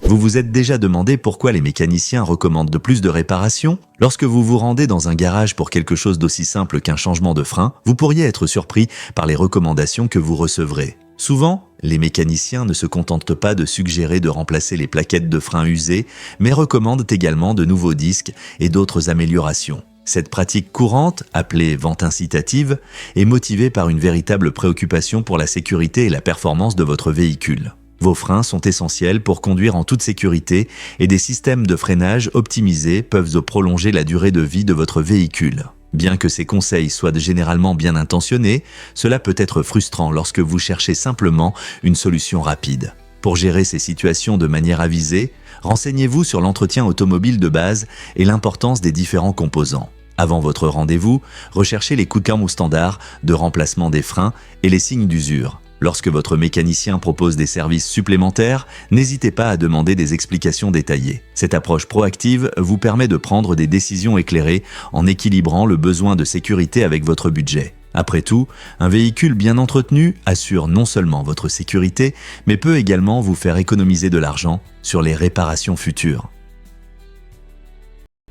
Vous vous êtes déjà demandé pourquoi les mécaniciens recommandent de plus de réparations? Lorsque vous vous rendez dans un garage pour quelque chose d'aussi simple qu'un changement de frein, vous pourriez être surpris par les recommandations que vous recevrez. Souvent, les mécaniciens ne se contentent pas de suggérer de remplacer les plaquettes de frein usées, mais recommandent également de nouveaux disques et d'autres améliorations. Cette pratique courante, appelée vente incitative, est motivée par une véritable préoccupation pour la sécurité et la performance de votre véhicule. Vos freins sont essentiels pour conduire en toute sécurité et des systèmes de freinage optimisés peuvent prolonger la durée de vie de votre véhicule. Bien que ces conseils soient généralement bien intentionnés, cela peut être frustrant lorsque vous cherchez simplement une solution rapide. Pour gérer ces situations de manière avisée, renseignez-vous sur l'entretien automobile de base et l'importance des différents composants. Avant votre rendez-vous, recherchez les coups standards de remplacement des freins et les signes d'usure. Lorsque votre mécanicien propose des services supplémentaires, n'hésitez pas à demander des explications détaillées. Cette approche proactive vous permet de prendre des décisions éclairées en équilibrant le besoin de sécurité avec votre budget. Après tout, un véhicule bien entretenu assure non seulement votre sécurité, mais peut également vous faire économiser de l'argent sur les réparations futures.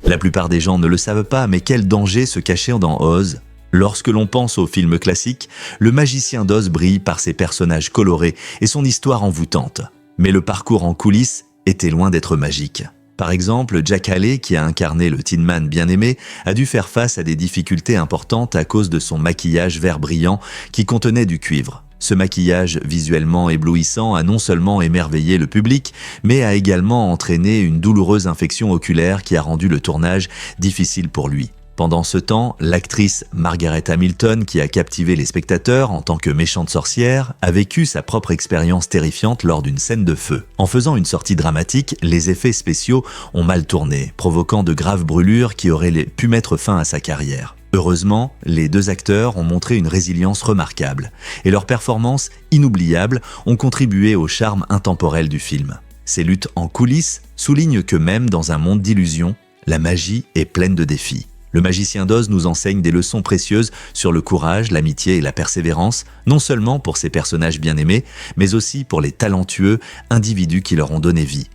La plupart des gens ne le savent pas, mais quel danger se cachait dans Oz? Lorsque l'on pense au film classique, le magicien d'Oz brille par ses personnages colorés et son histoire envoûtante. Mais le parcours en coulisses était loin d'être magique. Par exemple, Jack Haley, qui a incarné le Tin Man bien-aimé, a dû faire face à des difficultés importantes à cause de son maquillage vert brillant qui contenait du cuivre. Ce maquillage visuellement éblouissant a non seulement émerveillé le public, mais a également entraîné une douloureuse infection oculaire qui a rendu le tournage difficile pour lui. Pendant ce temps, l'actrice Margaret Hamilton, qui a captivé les spectateurs en tant que méchante sorcière, a vécu sa propre expérience terrifiante lors d'une scène de feu. En faisant une sortie dramatique, les effets spéciaux ont mal tourné, provoquant de graves brûlures qui auraient pu mettre fin à sa carrière. Heureusement, les deux acteurs ont montré une résilience remarquable, et leurs performances inoubliables ont contribué au charme intemporel du film. Ces luttes en coulisses soulignent que même dans un monde d'illusions, la magie est pleine de défis. Le magicien d'Oz nous enseigne des leçons précieuses sur le courage, l'amitié et la persévérance, non seulement pour ses personnages bien-aimés, mais aussi pour les talentueux individus qui leur ont donné vie.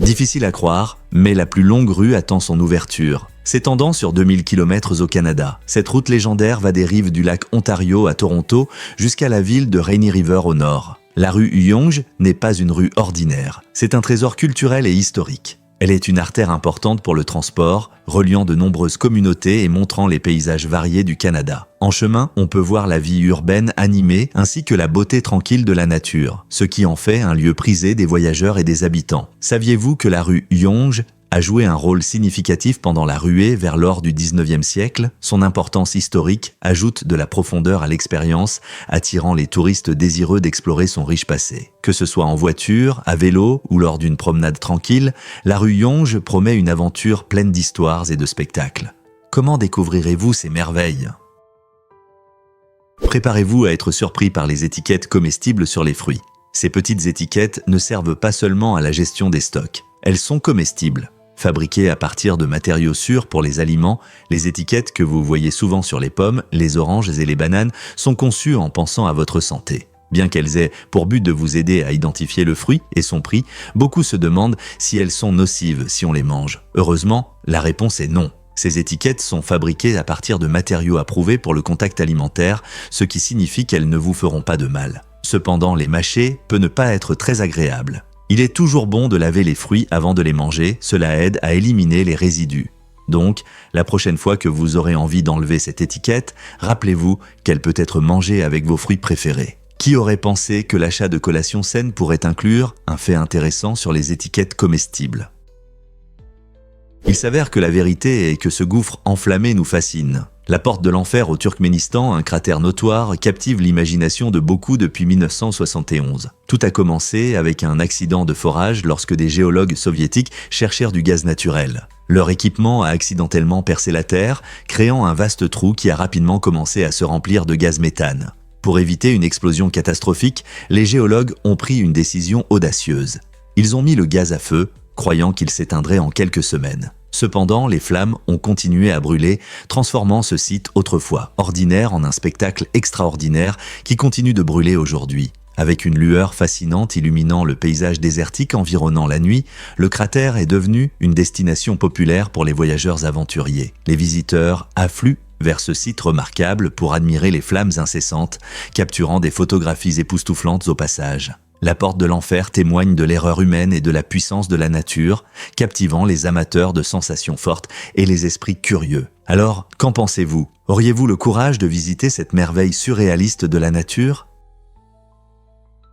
Difficile à croire, mais la plus longue rue attend son ouverture. S'étendant sur 2000 km au Canada, cette route légendaire va des rives du lac Ontario à Toronto jusqu'à la ville de Rainy River au nord. La rue Yonge n'est pas une rue ordinaire, c'est un trésor culturel et historique. Elle est une artère importante pour le transport, reliant de nombreuses communautés et montrant les paysages variés du Canada. En chemin, on peut voir la vie urbaine animée ainsi que la beauté tranquille de la nature, ce qui en fait un lieu prisé des voyageurs et des habitants. Saviez-vous que la rue Yonge a joué un rôle significatif pendant la ruée vers l'or du 19e siècle? Son importance historique ajoute de la profondeur à l'expérience, attirant les touristes désireux d'explorer son riche passé. Que ce soit en voiture, à vélo ou lors d'une promenade tranquille, la rue Yonge promet une aventure pleine d'histoires et de spectacles. Comment découvrirez-vous ces merveilles? Préparez-vous à être surpris par les étiquettes comestibles sur les fruits. Ces petites étiquettes ne servent pas seulement à la gestion des stocks, elles sont comestibles. Fabriquées à partir de matériaux sûrs pour les aliments, les étiquettes que vous voyez souvent sur les pommes, les oranges et les bananes sont conçues en pensant à votre santé. Bien qu'elles aient pour but de vous aider à identifier le fruit et son prix, beaucoup se demandent si elles sont nocives si on les mange. Heureusement, la réponse est non. Ces étiquettes sont fabriquées à partir de matériaux approuvés pour le contact alimentaire, ce qui signifie qu'elles ne vous feront pas de mal. Cependant, les mâcher peut ne pas être très agréable. Il est toujours bon de laver les fruits avant de les manger, cela aide à éliminer les résidus. Donc, la prochaine fois que vous aurez envie d'enlever cette étiquette, rappelez-vous qu'elle peut être mangée avec vos fruits préférés. Qui aurait pensé que l'achat de collations saines pourrait inclure un fait intéressant sur les étiquettes comestibles? Il s'avère que la vérité est que ce gouffre enflammé nous fascine. La porte de l'enfer au Turkménistan, un cratère notoire, captive l'imagination de beaucoup depuis 1971. Tout a commencé avec un accident de forage lorsque des géologues soviétiques cherchèrent du gaz naturel. Leur équipement a accidentellement percé la terre, créant un vaste trou qui a rapidement commencé à se remplir de gaz méthane. Pour éviter une explosion catastrophique, les géologues ont pris une décision audacieuse. Ils ont mis le gaz à feu, croyant qu'il s'éteindrait en quelques semaines. Cependant, les flammes ont continué à brûler, transformant ce site autrefois ordinaire en un spectacle extraordinaire qui continue de brûler aujourd'hui. Avec une lueur fascinante illuminant le paysage désertique environnant la nuit, le cratère est devenu une destination populaire pour les voyageurs aventuriers. Les visiteurs affluent vers ce site remarquable pour admirer les flammes incessantes, capturant des photographies époustouflantes au passage. La porte de l'enfer témoigne de l'erreur humaine et de la puissance de la nature, captivant les amateurs de sensations fortes et les esprits curieux. Alors, qu'en pensez-vous? Auriez-vous le courage de visiter cette merveille surréaliste de la nature?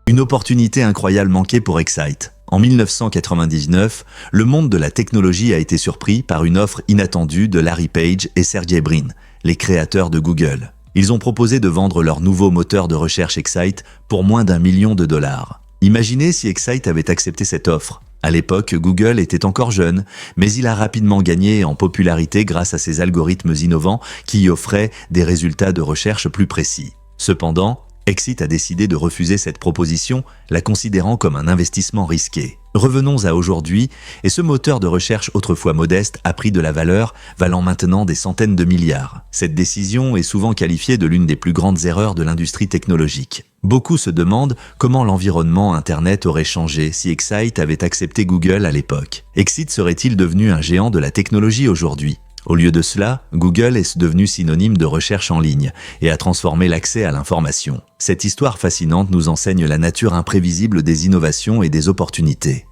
Une opportunité incroyable manquée pour Excite. En 1999, le monde de la technologie a été surpris par une offre inattendue de Larry Page et Sergey Brin, les créateurs de Google. Ils ont proposé de vendre leur nouveau moteur de recherche Excite pour moins d'1 million de dollars. Imaginez si Excite avait accepté cette offre. À l'époque, Google était encore jeune, mais il a rapidement gagné en popularité grâce à ses algorithmes innovants qui y offraient des résultats de recherche plus précis. Cependant, Excite a décidé de refuser cette proposition, la considérant comme un investissement risqué. Revenons à aujourd'hui, et ce moteur de recherche autrefois modeste a pris de la valeur, valant maintenant des centaines de milliards. Cette décision est souvent qualifiée de l'une des plus grandes erreurs de l'industrie technologique. Beaucoup se demandent comment l'environnement Internet aurait changé si Excite avait accepté Google à l'époque. Excite serait-il devenu un géant de la technologie aujourd'hui ? Au lieu de cela, Google est devenu synonyme de recherche en ligne et a transformé l'accès à l'information. Cette histoire fascinante nous enseigne la nature imprévisible des innovations et des opportunités.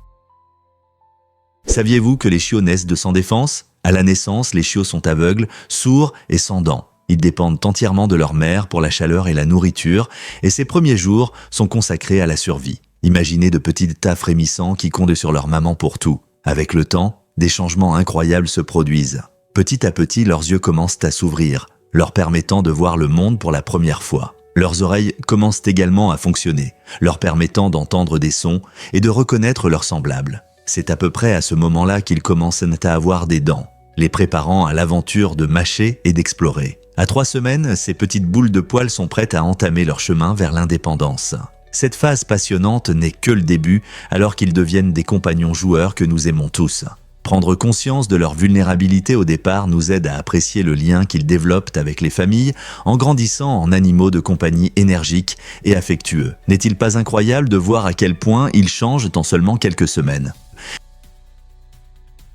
Saviez-vous que les chiots naissent de sans défense? À la naissance, les chiots sont aveugles, sourds et sans dents. Ils dépendent entièrement de leur mère pour la chaleur et la nourriture, et ces premiers jours sont consacrés à la survie. Imaginez de petits tas frémissants qui comptent sur leur maman pour tout. Avec le temps, des changements incroyables se produisent. Petit à petit, leurs yeux commencent à s'ouvrir, leur permettant de voir le monde pour la première fois. Leurs oreilles commencent également à fonctionner, leur permettant d'entendre des sons et de reconnaître leurs semblables. C'est à peu près à ce moment-là qu'ils commencent à avoir des dents, les préparant à l'aventure de mâcher et d'explorer. À 3 semaines, ces petites boules de poils sont prêtes à entamer leur chemin vers l'indépendance. Cette phase passionnante n'est que le début, alors qu'ils deviennent des compagnons joueurs que nous aimons tous. Prendre conscience de leur vulnérabilité au départ nous aide à apprécier le lien qu'ils développent avec les familles en grandissant en animaux de compagnie énergiques et affectueux. N'est-il pas incroyable de voir à quel point ils changent en seulement quelques semaines ?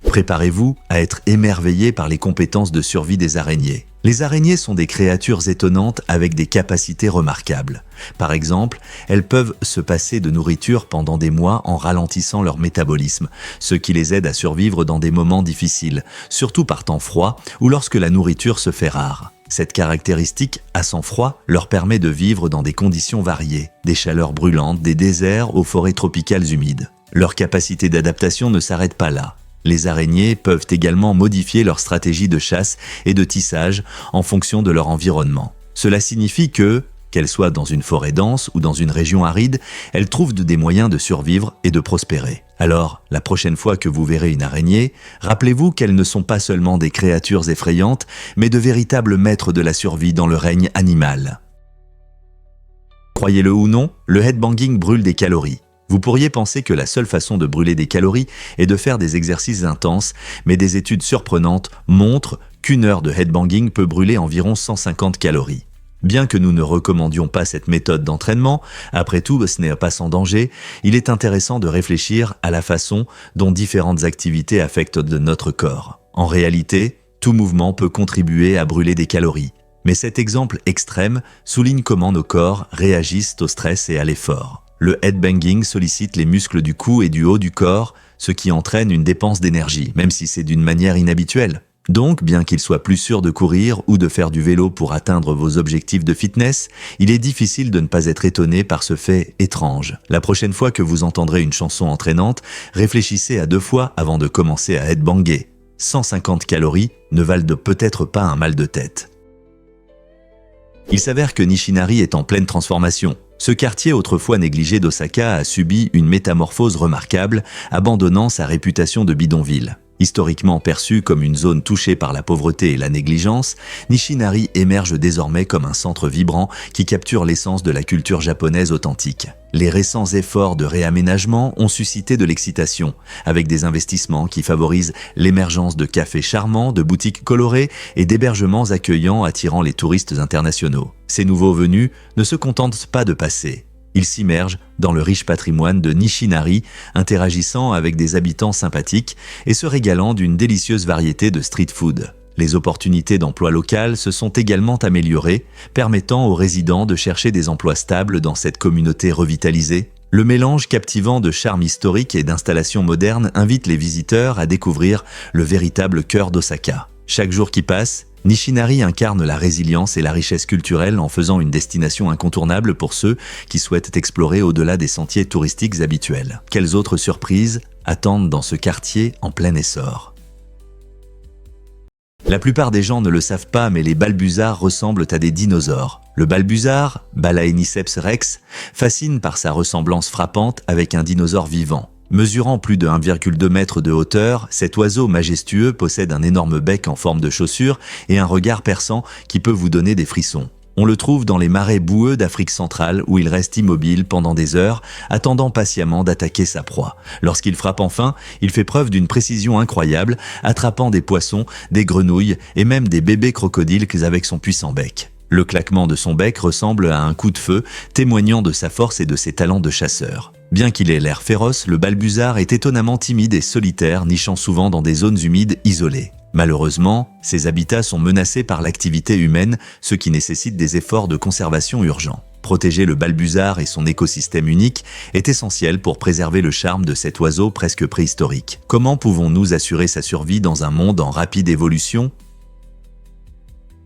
Préparez-vous à être émerveillé par les compétences de survie des araignées. Les araignées sont des créatures étonnantes avec des capacités remarquables. Par exemple, elles peuvent se passer de nourriture pendant des mois en ralentissant leur métabolisme, ce qui les aide à survivre dans des moments difficiles, surtout par temps froid ou lorsque la nourriture se fait rare. Cette caractéristique à sang froid leur permet de vivre dans des conditions variées, des chaleurs brûlantes, des déserts aux forêts tropicales humides. Leur capacité d'adaptation ne s'arrête pas là. Les araignées peuvent également modifier leur stratégie de chasse et de tissage en fonction de leur environnement. Cela signifie que, qu'elles soient dans une forêt dense ou dans une région aride, elles trouvent des moyens de survivre et de prospérer. Alors, la prochaine fois que vous verrez une araignée, rappelez-vous qu'elles ne sont pas seulement des créatures effrayantes, mais de véritables maîtres de la survie dans le règne animal. Croyez-le ou non, le headbanging brûle des calories. Vous pourriez penser que la seule façon de brûler des calories est de faire des exercices intenses, mais des études surprenantes montrent qu'une heure de headbanging peut brûler environ 150 calories. Bien que nous ne recommandions pas cette méthode d'entraînement, après tout, ce n'est pas sans danger, il est intéressant de réfléchir à la façon dont différentes activités affectent notre corps. En réalité, tout mouvement peut contribuer à brûler des calories. Mais cet exemple extrême souligne comment nos corps réagissent au stress et à l'effort. Le headbanging sollicite les muscles du cou et du haut du corps, ce qui entraîne une dépense d'énergie, même si c'est d'une manière inhabituelle. Donc, bien qu'il soit plus sûr de courir ou de faire du vélo pour atteindre vos objectifs de fitness, il est difficile de ne pas être étonné par ce fait étrange. La prochaine fois que vous entendrez une chanson entraînante, réfléchissez à 2 fois avant de commencer à headbanger. 150 calories ne valent peut-être pas un mal de tête. Il s'avère que Nishinari est en pleine transformation. Ce quartier autrefois négligé d'Osaka a subi une métamorphose remarquable, abandonnant sa réputation de bidonville. Historiquement perçu comme une zone touchée par la pauvreté et la négligence, Nishinari émerge désormais comme un centre vibrant qui capture l'essence de la culture japonaise authentique. Les récents efforts de réaménagement ont suscité de l'excitation, avec des investissements qui favorisent l'émergence de cafés charmants, de boutiques colorées et d'hébergements accueillants attirant les touristes internationaux. Ces nouveaux venus ne se contentent pas de passer. Il s'immerge dans le riche patrimoine de Nishinari, interagissant avec des habitants sympathiques et se régalant d'une délicieuse variété de street food. Les opportunités d'emploi local se sont également améliorées, permettant aux résidents de chercher des emplois stables dans cette communauté revitalisée. Le mélange captivant de charme historique et d'installations modernes invite les visiteurs à découvrir le véritable cœur d'Osaka. Chaque jour qui passe, Nishinari incarne la résilience et la richesse culturelle en faisant une destination incontournable pour ceux qui souhaitent explorer au-delà des sentiers touristiques habituels. Quelles autres surprises attendent dans ce quartier en plein essor ? La plupart des gens ne le savent pas, mais les balbuzards ressemblent à des dinosaures. Le balbuzard, Balaeniceps rex, fascine par sa ressemblance frappante avec un dinosaure vivant. Mesurant plus de 1,2 m de hauteur, cet oiseau majestueux possède un énorme bec en forme de chaussure et un regard perçant qui peut vous donner des frissons. On le trouve dans les marais boueux d'Afrique centrale où il reste immobile pendant des heures, attendant patiemment d'attaquer sa proie. Lorsqu'il frappe enfin, il fait preuve d'une précision incroyable, attrapant des poissons, des grenouilles et même des bébés crocodiles avec son puissant bec. Le claquement de son bec ressemble à un coup de feu, témoignant de sa force et de ses talents de chasseur. Bien qu'il ait l'air féroce, le balbuzard est étonnamment timide et solitaire, nichant souvent dans des zones humides isolées. Malheureusement, ces habitats sont menacés par l'activité humaine, ce qui nécessite des efforts de conservation urgents. Protéger le balbuzard et son écosystème unique est essentiel pour préserver le charme de cet oiseau presque préhistorique. Comment pouvons-nous assurer sa survie dans un monde en rapide évolution ?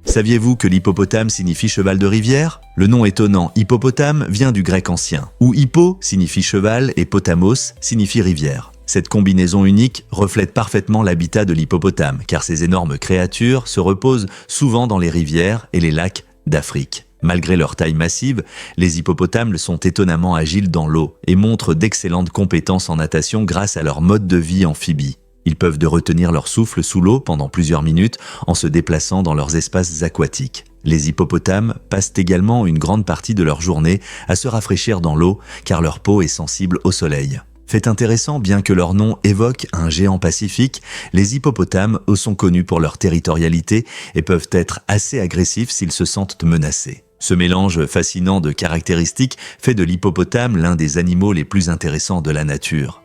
Saviez-vous que l'hippopotame signifie cheval de rivière ? Le nom étonnant hippopotame vient du grec ancien, où hippo signifie cheval et potamos signifie rivière. Cette combinaison unique reflète parfaitement l'habitat de l'hippopotame, car ces énormes créatures se reposent souvent dans les rivières et les lacs d'Afrique. Malgré leur taille massive, les hippopotames sont étonnamment agiles dans l'eau et montrent d'excellentes compétences en natation grâce à leur mode de vie amphibie. Ils peuvent retenir leur souffle sous l'eau pendant plusieurs minutes en se déplaçant dans leurs espaces aquatiques. Les hippopotames passent également une grande partie de leur journée à se rafraîchir dans l'eau car leur peau est sensible au soleil. Fait intéressant, bien que leur nom évoque un géant pacifique, les hippopotames sont connus pour leur territorialité et peuvent être assez agressifs s'ils se sentent menacés. Ce mélange fascinant de caractéristiques fait de l'hippopotame l'un des animaux les plus intéressants de la nature.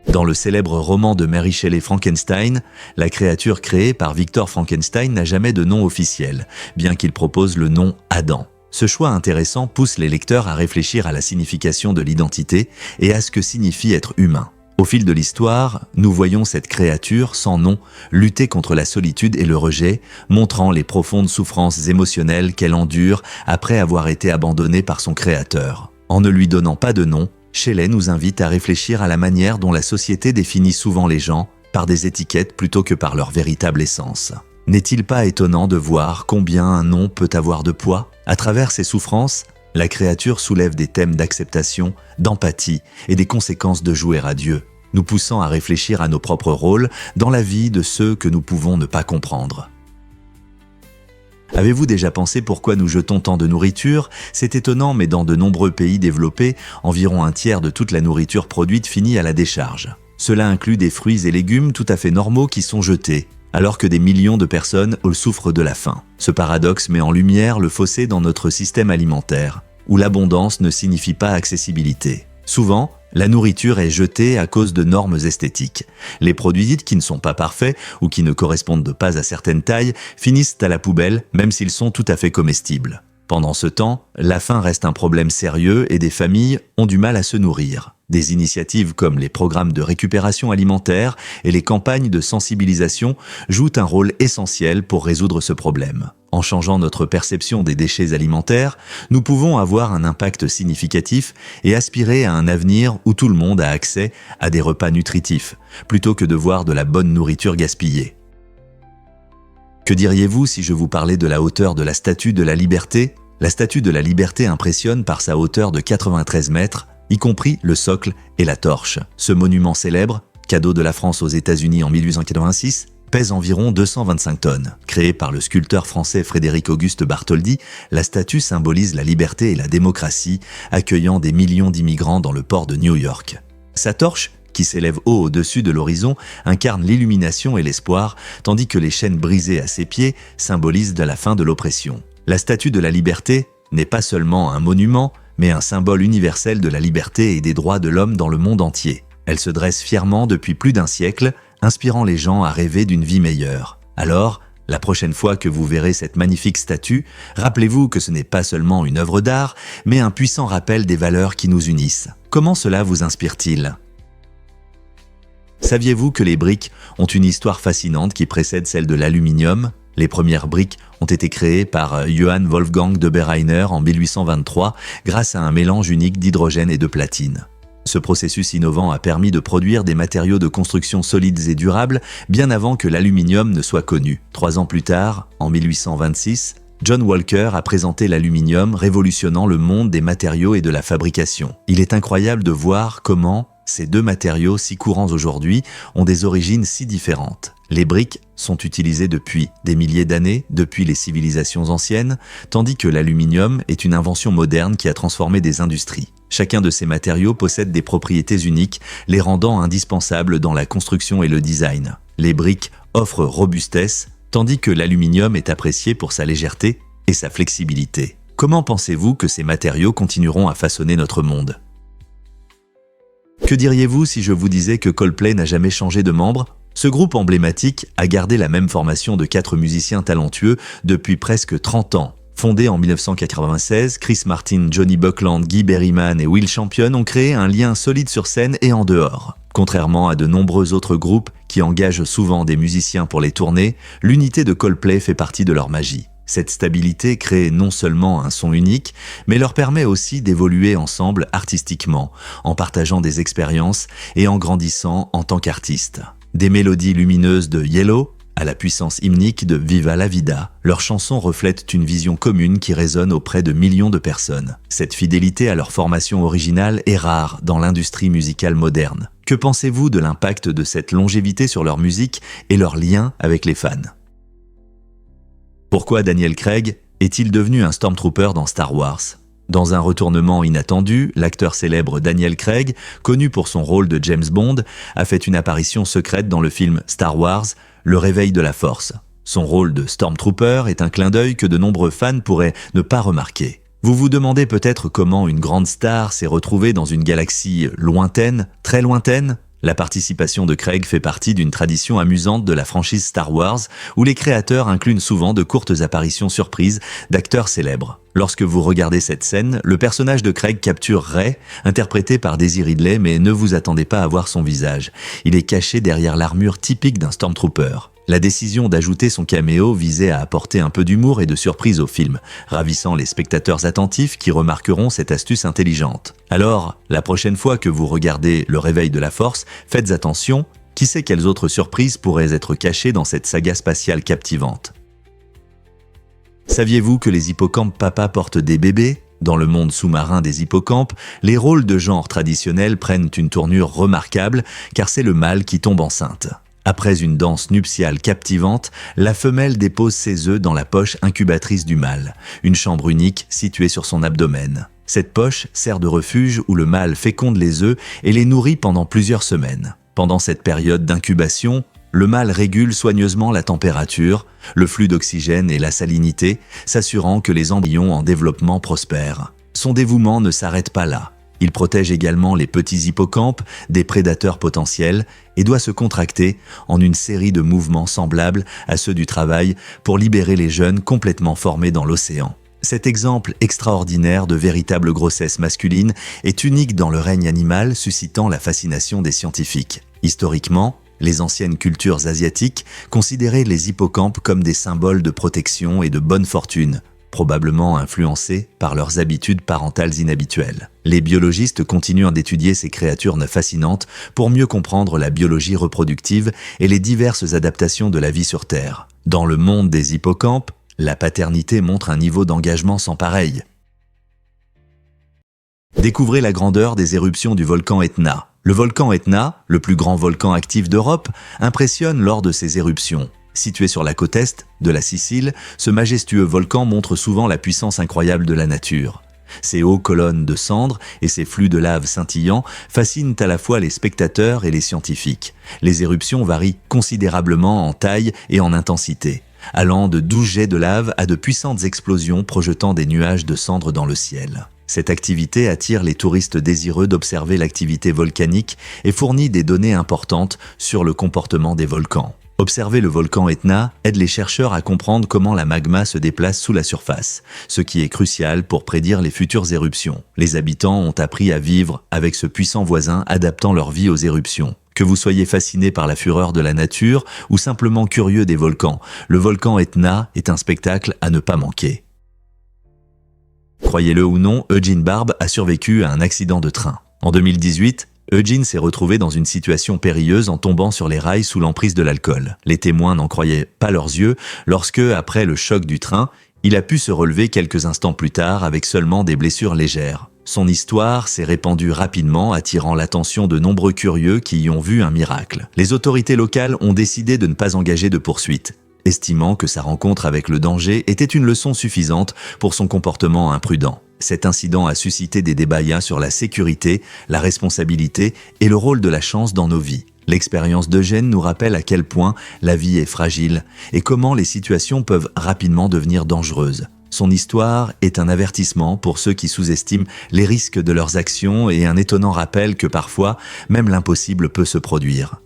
Dans le célèbre roman de Mary Shelley Frankenstein, la créature créée par Victor Frankenstein n'a jamais de nom officiel, bien qu'il propose le nom Adam. Ce choix intéressant pousse les lecteurs à réfléchir à la signification de l'identité et à ce que signifie être humain. Au fil de l'histoire, nous voyons cette créature sans nom lutter contre la solitude et le rejet, montrant les profondes souffrances émotionnelles qu'elle endure après avoir été abandonnée par son créateur. En ne lui donnant pas de nom, Shelley nous invite à réfléchir à la manière dont la société définit souvent les gens par des étiquettes plutôt que par leur véritable essence. N'est-il pas étonnant de voir combien un nom peut avoir de poids ? À travers ses souffrances, la créature soulève des thèmes d'acceptation, d'empathie et des conséquences de jouer à Dieu, nous poussant à réfléchir à nos propres rôles dans la vie de ceux que nous pouvons ne pas comprendre. Avez-vous déjà pensé pourquoi nous jetons tant de nourriture ? C'est étonnant, mais dans de nombreux pays développés, environ un tiers de toute la nourriture produite finit à la décharge. Cela inclut des fruits et légumes tout à fait normaux qui sont jetés, alors que des millions de personnes souffrent de la faim. Ce paradoxe met en lumière le fossé dans notre système alimentaire, où l'abondance ne signifie pas accessibilité. Souvent, la nourriture est jetée à cause de normes esthétiques. Les produits qui ne sont pas parfaits ou qui ne correspondent pas à certaines tailles finissent à la poubelle, même s'ils sont tout à fait comestibles. Pendant ce temps, la faim reste un problème sérieux et des familles ont du mal à se nourrir. Des initiatives comme les programmes de récupération alimentaire et les campagnes de sensibilisation jouent un rôle essentiel pour résoudre ce problème. En changeant notre perception des déchets alimentaires, nous pouvons avoir un impact significatif et aspirer à un avenir où tout le monde a accès à des repas nutritifs, plutôt que de voir de la bonne nourriture gaspillée. Que diriez-vous si je vous parlais de la hauteur de la Statue de la Liberté ? La Statue de la Liberté impressionne par sa hauteur de 93 mètres, y compris le socle et la torche. Ce monument célèbre, cadeau de la France aux États-Unis en 1886, pèse environ 225 tonnes. Créée par le sculpteur français Frédéric-Auguste Bartholdi, la statue symbolise la liberté et la démocratie, accueillant des millions d'immigrants dans le port de New York. Sa torche, qui s'élève haut au-dessus de l'horizon, incarne l'illumination et l'espoir, tandis que les chaînes brisées à ses pieds symbolisent la fin de l'oppression. La Statue de la Liberté n'est pas seulement un monument, mais un symbole universel de la liberté et des droits de l'homme dans le monde entier. Elle se dresse fièrement depuis plus d'un siècle, inspirant les gens à rêver d'une vie meilleure. Alors, la prochaine fois que vous verrez cette magnifique statue, rappelez-vous que ce n'est pas seulement une œuvre d'art, mais un puissant rappel des valeurs qui nous unissent. Comment cela vous inspire-t-il ? Saviez-vous que les briques ont une histoire fascinante qui précède celle de l'aluminium ? Les premières briques ont été créées par Johann Wolfgang de Berrainer en 1823 grâce à un mélange unique d'hydrogène et de platine. Ce processus innovant a permis de produire des matériaux de construction solides et durables bien avant que l'aluminium ne soit connu. 3 ans plus tard, en 1826, John Walker a présenté l'aluminium, révolutionnant le monde des matériaux et de la fabrication. Il est incroyable de voir comment ces deux matériaux si courants aujourd'hui ont des origines si différentes. Les briques sont utilisées depuis des milliers d'années, depuis les civilisations anciennes, tandis que l'aluminium est une invention moderne qui a transformé des industries. Chacun de ces matériaux possède des propriétés uniques, les rendant indispensables dans la construction et le design. Les briques offrent robustesse, tandis que l'aluminium est apprécié pour sa légèreté et sa flexibilité. Comment pensez-vous que ces matériaux continueront à façonner notre monde ? Que diriez-vous si je vous disais que Coldplay n'a jamais changé de membre ? Ce groupe emblématique a gardé la même formation de 4 musiciens talentueux depuis presque 30 ans. Fondé en 1996, Chris Martin, Johnny Buckland, Guy Berryman et Will Champion ont créé un lien solide sur scène et en dehors. Contrairement à de nombreux autres groupes qui engagent souvent des musiciens pour les tournées, l'unité de Coldplay fait partie de leur magie. Cette stabilité crée non seulement un son unique, mais leur permet aussi d'évoluer ensemble artistiquement, en partageant des expériences et en grandissant en tant qu'artistes. Des mélodies lumineuses de Yellow à la puissance hymnique de Viva la Vida, leurs chansons reflètent une vision commune qui résonne auprès de millions de personnes. Cette fidélité à leur formation originale est rare dans l'industrie musicale moderne. Que pensez-vous de l'impact de cette longévité sur leur musique et leur lien avec les fans ? Pourquoi Daniel Craig est-il devenu un Stormtrooper dans Star Wars ? Dans un retournement inattendu, l'acteur célèbre Daniel Craig, connu pour son rôle de James Bond, a fait une apparition secrète dans le film Star Wars, Le Réveil de la Force. Son rôle de Stormtrooper est un clin d'œil que de nombreux fans pourraient ne pas remarquer. Vous vous demandez peut-être comment une grande star s'est retrouvée dans une galaxie lointaine, très lointaine ? La participation de Craig fait partie d'une tradition amusante de la franchise Star Wars, où les créateurs incluent souvent de courtes apparitions surprises d'acteurs célèbres. Lorsque vous regardez cette scène, le personnage de Craig capture Rey, interprété par Daisy Ridley, mais ne vous attendez pas à voir son visage. Il est caché derrière l'armure typique d'un Stormtrooper. La décision d'ajouter son caméo visait à apporter un peu d'humour et de surprise au film, ravissant les spectateurs attentifs qui remarqueront cette astuce intelligente. Alors, la prochaine fois que vous regardez Le Réveil de la Force, faites attention, qui sait quelles autres surprises pourraient être cachées dans cette saga spatiale captivante. Saviez-vous que les hippocampes papa portent des bébés ? Dans le monde sous-marin des hippocampes, les rôles de genre traditionnels prennent une tournure remarquable car c'est le mâle qui tombe enceinte. Après une danse nuptiale captivante, la femelle dépose ses œufs dans la poche incubatrice du mâle, une chambre unique située sur son abdomen. Cette poche sert de refuge où le mâle féconde les œufs et les nourrit pendant plusieurs semaines. Pendant cette période d'incubation, le mâle régule soigneusement la température, le flux d'oxygène et la salinité, s'assurant que les embryons en développement prospèrent. Son dévouement ne s'arrête pas là. Il protège également les petits hippocampes des prédateurs potentiels et doit se contracter en une série de mouvements semblables à ceux du travail pour libérer les jeunes complètement formés dans l'océan. Cet exemple extraordinaire de véritable grossesse masculine est unique dans le règne animal, suscitant la fascination des scientifiques. Historiquement, les anciennes cultures asiatiques considéraient les hippocampes comme des symboles de protection et de bonne fortune, probablement influencés par leurs habitudes parentales inhabituelles. Les biologistes continuent d'étudier ces créatures fascinantes pour mieux comprendre la biologie reproductive et les diverses adaptations de la vie sur Terre. Dans le monde des hippocampes, la paternité montre un niveau d'engagement sans pareil. Découvrez la grandeur des éruptions du volcan Etna. Le volcan Etna, le plus grand volcan actif d'Europe, impressionne lors de ses éruptions. Situé sur la côte est de la Sicile, ce majestueux volcan montre souvent la puissance incroyable de la nature. Ses hauts colonnes de cendres et ses flux de lave scintillants fascinent à la fois les spectateurs et les scientifiques. Les éruptions varient considérablement en taille et en intensité, allant de 12 jets de lave à de puissantes explosions projetant des nuages de cendres dans le ciel. Cette activité attire les touristes désireux d'observer l'activité volcanique et fournit des données importantes sur le comportement des volcans. Observer le volcan Etna aide les chercheurs à comprendre comment la magma se déplace sous la surface, ce qui est crucial pour prédire les futures éruptions. Les habitants ont appris à vivre avec ce puissant voisin, adaptant leur vie aux éruptions. Que vous soyez fasciné par la fureur de la nature ou simplement curieux des volcans, le volcan Etna est un spectacle à ne pas manquer. Croyez-le ou non, Eugene Barbe a survécu à un accident de train. En 2018, Eugene s'est retrouvé dans une situation périlleuse en tombant sur les rails sous l'emprise de l'alcool. Les témoins n'en croyaient pas leurs yeux lorsque, après le choc du train, il a pu se relever quelques instants plus tard avec seulement des blessures légères. Son histoire s'est répandue rapidement, attirant l'attention de nombreux curieux qui y ont vu un miracle. Les autorités locales ont décidé de ne pas engager de poursuite, estimant que sa rencontre avec le danger était une leçon suffisante pour son comportement imprudent. Cet incident a suscité des débats sur la sécurité, la responsabilité et le rôle de la chance dans nos vies. L'expérience d'Eugène nous rappelle à quel point la vie est fragile et comment les situations peuvent rapidement devenir dangereuses. Son histoire est un avertissement pour ceux qui sous-estiment les risques de leurs actions et un étonnant rappel que parfois, même l'impossible peut se produire.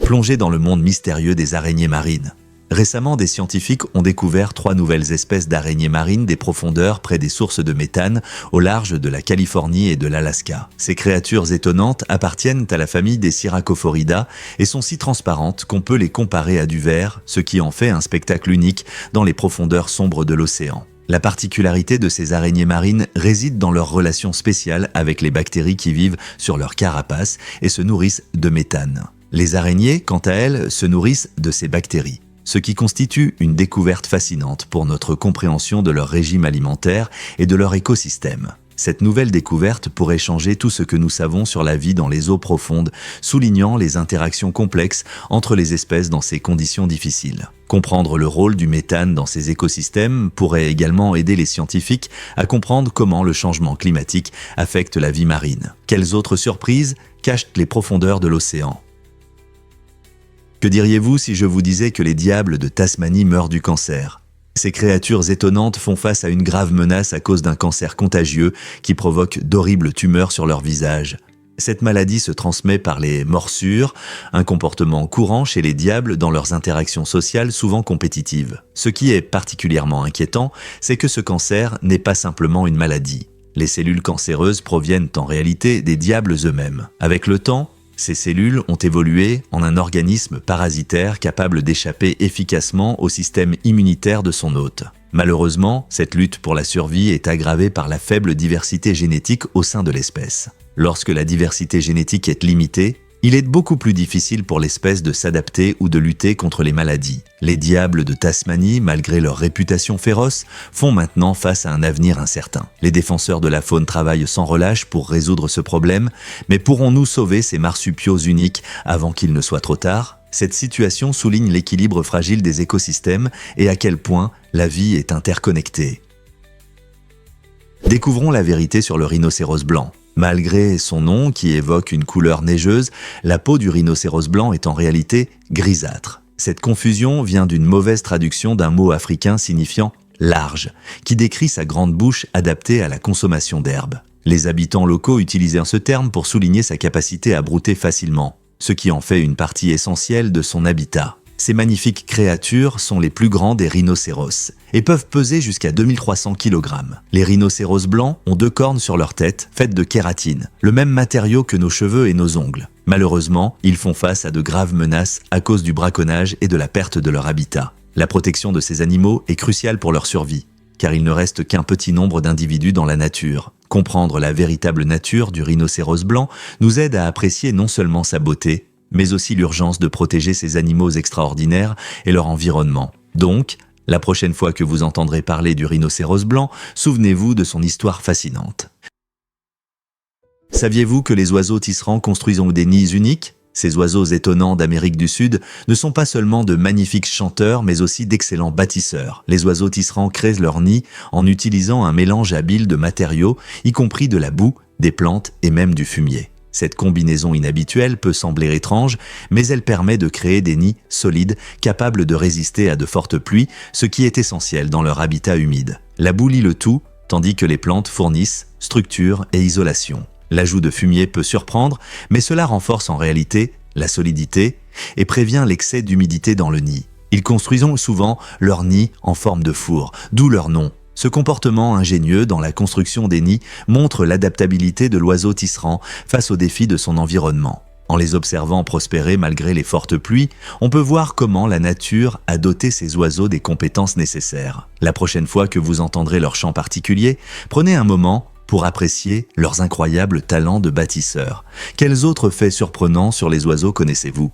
Plongez dans le monde mystérieux des araignées marines. Récemment, des scientifiques ont découvert 3 nouvelles espèces d'araignées marines des profondeurs près des sources de méthane au large de la Californie et de l'Alaska. Ces créatures étonnantes appartiennent à la famille des Syracophoridae et sont si transparentes qu'on peut les comparer à du verre, ce qui en fait un spectacle unique dans les profondeurs sombres de l'océan. La particularité de ces araignées marines réside dans leur relation spéciale avec les bactéries qui vivent sur leur carapace et se nourrissent de méthane. Les araignées, quant à elles, se nourrissent de ces bactéries, ce qui constitue une découverte fascinante pour notre compréhension de leur régime alimentaire et de leur écosystème. Cette nouvelle découverte pourrait changer tout ce que nous savons sur la vie dans les eaux profondes, soulignant les interactions complexes entre les espèces dans ces conditions difficiles. Comprendre le rôle du méthane dans ces écosystèmes pourrait également aider les scientifiques à comprendre comment le changement climatique affecte la vie marine. Quelles autres surprises cachent les profondeurs de l'océan ? Que diriez-vous si je vous disais que les diables de Tasmanie meurent du cancer ? Ces créatures étonnantes font face à une grave menace à cause d'un cancer contagieux qui provoque d'horribles tumeurs sur leur visage. Cette maladie se transmet par les morsures, un comportement courant chez les diables dans leurs interactions sociales souvent compétitives. Ce qui est particulièrement inquiétant, c'est que ce cancer n'est pas simplement une maladie. Les cellules cancéreuses proviennent en réalité des diables eux-mêmes. Avec le temps, ces cellules ont évolué en un organisme parasitaire capable d'échapper efficacement au système immunitaire de son hôte. Malheureusement, cette lutte pour la survie est aggravée par la faible diversité génétique au sein de l'espèce. Lorsque la diversité génétique est limitée, il est beaucoup plus difficile pour l'espèce de s'adapter ou de lutter contre les maladies. Les diables de Tasmanie, malgré leur réputation féroce, font maintenant face à un avenir incertain. Les défenseurs de la faune travaillent sans relâche pour résoudre ce problème, mais pourrons-nous sauver ces marsupiaux uniques avant qu'il ne soit trop tard ? Cette situation souligne l'équilibre fragile des écosystèmes et à quel point la vie est interconnectée. Découvrons la vérité sur le rhinocéros blanc. Malgré son nom qui évoque une couleur neigeuse, la peau du rhinocéros blanc est en réalité grisâtre. Cette confusion vient d'une mauvaise traduction d'un mot africain signifiant « large », qui décrit sa grande bouche adaptée à la consommation d'herbes. Les habitants locaux utilisaient ce terme pour souligner sa capacité à brouter facilement, ce qui en fait une partie essentielle de son habitat. Ces magnifiques créatures sont les plus grands des rhinocéros et peuvent peser jusqu'à 2300 kg. Les rhinocéros blancs ont 2 cornes sur leur tête faites de kératine, le même matériau que nos cheveux et nos ongles. Malheureusement, ils font face à de graves menaces à cause du braconnage et de la perte de leur habitat. La protection de ces animaux est cruciale pour leur survie, car il ne reste qu'un petit nombre d'individus dans la nature. Comprendre la véritable nature du rhinocéros blanc nous aide à apprécier non seulement sa beauté, mais aussi l'urgence de protéger ces animaux extraordinaires et leur environnement. Donc, la prochaine fois que vous entendrez parler du rhinocéros blanc, souvenez-vous de son histoire fascinante. Saviez-vous que les oiseaux tisserands construisent des nids uniques ? Ces oiseaux étonnants d'Amérique du Sud ne sont pas seulement de magnifiques chanteurs, mais aussi d'excellents bâtisseurs. Les oiseaux tisserands créent leurs nids en utilisant un mélange habile de matériaux, y compris de la boue, des plantes et même du fumier. Cette combinaison inhabituelle peut sembler étrange, mais elle permet de créer des nids solides, capables de résister à de fortes pluies, ce qui est essentiel dans leur habitat humide. La boue lie le tout, tandis que les plantes fournissent structure et isolation. L'ajout de fumier peut surprendre, mais cela renforce en réalité la solidité et prévient l'excès d'humidité dans le nid. Ils construisent souvent leur nid en forme de four, d'où leur nom. Ce comportement ingénieux dans la construction des nids montre l'adaptabilité de l'oiseau tisserand face aux défis de son environnement. En les observant prospérer malgré les fortes pluies, on peut voir comment la nature a doté ces oiseaux des compétences nécessaires. La prochaine fois que vous entendrez leur chant particulier, prenez un moment pour apprécier leurs incroyables talents de bâtisseurs. Quels autres faits surprenants sur les oiseaux connaissez-vous ?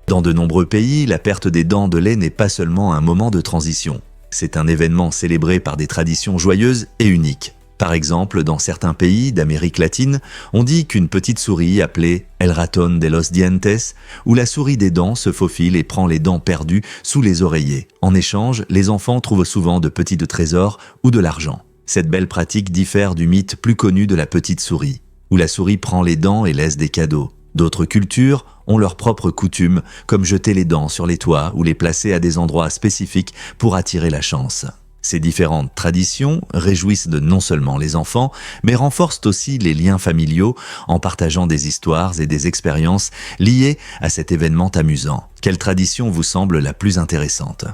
Dans de nombreux pays, la perte des dents de lait n'est pas seulement un moment de transition. C'est un événement célébré par des traditions joyeuses et uniques. Par exemple, dans certains pays d'Amérique latine, on dit qu'une petite souris appelée El ratón de los dientes, où la souris des dents se faufile et prend les dents perdues sous les oreillers. En échange, les enfants trouvent souvent de petits trésors ou de l'argent. Cette belle pratique diffère du mythe plus connu de la petite souris, où la souris prend les dents et laisse des cadeaux. D'autres cultures ont leurs propres coutumes, comme jeter les dents sur les toits ou les placer à des endroits spécifiques pour attirer la chance. Ces différentes traditions réjouissent non seulement les enfants, mais renforcent aussi les liens familiaux en partageant des histoires et des expériences liées à cet événement amusant. Quelle tradition vous semble la plus intéressante ?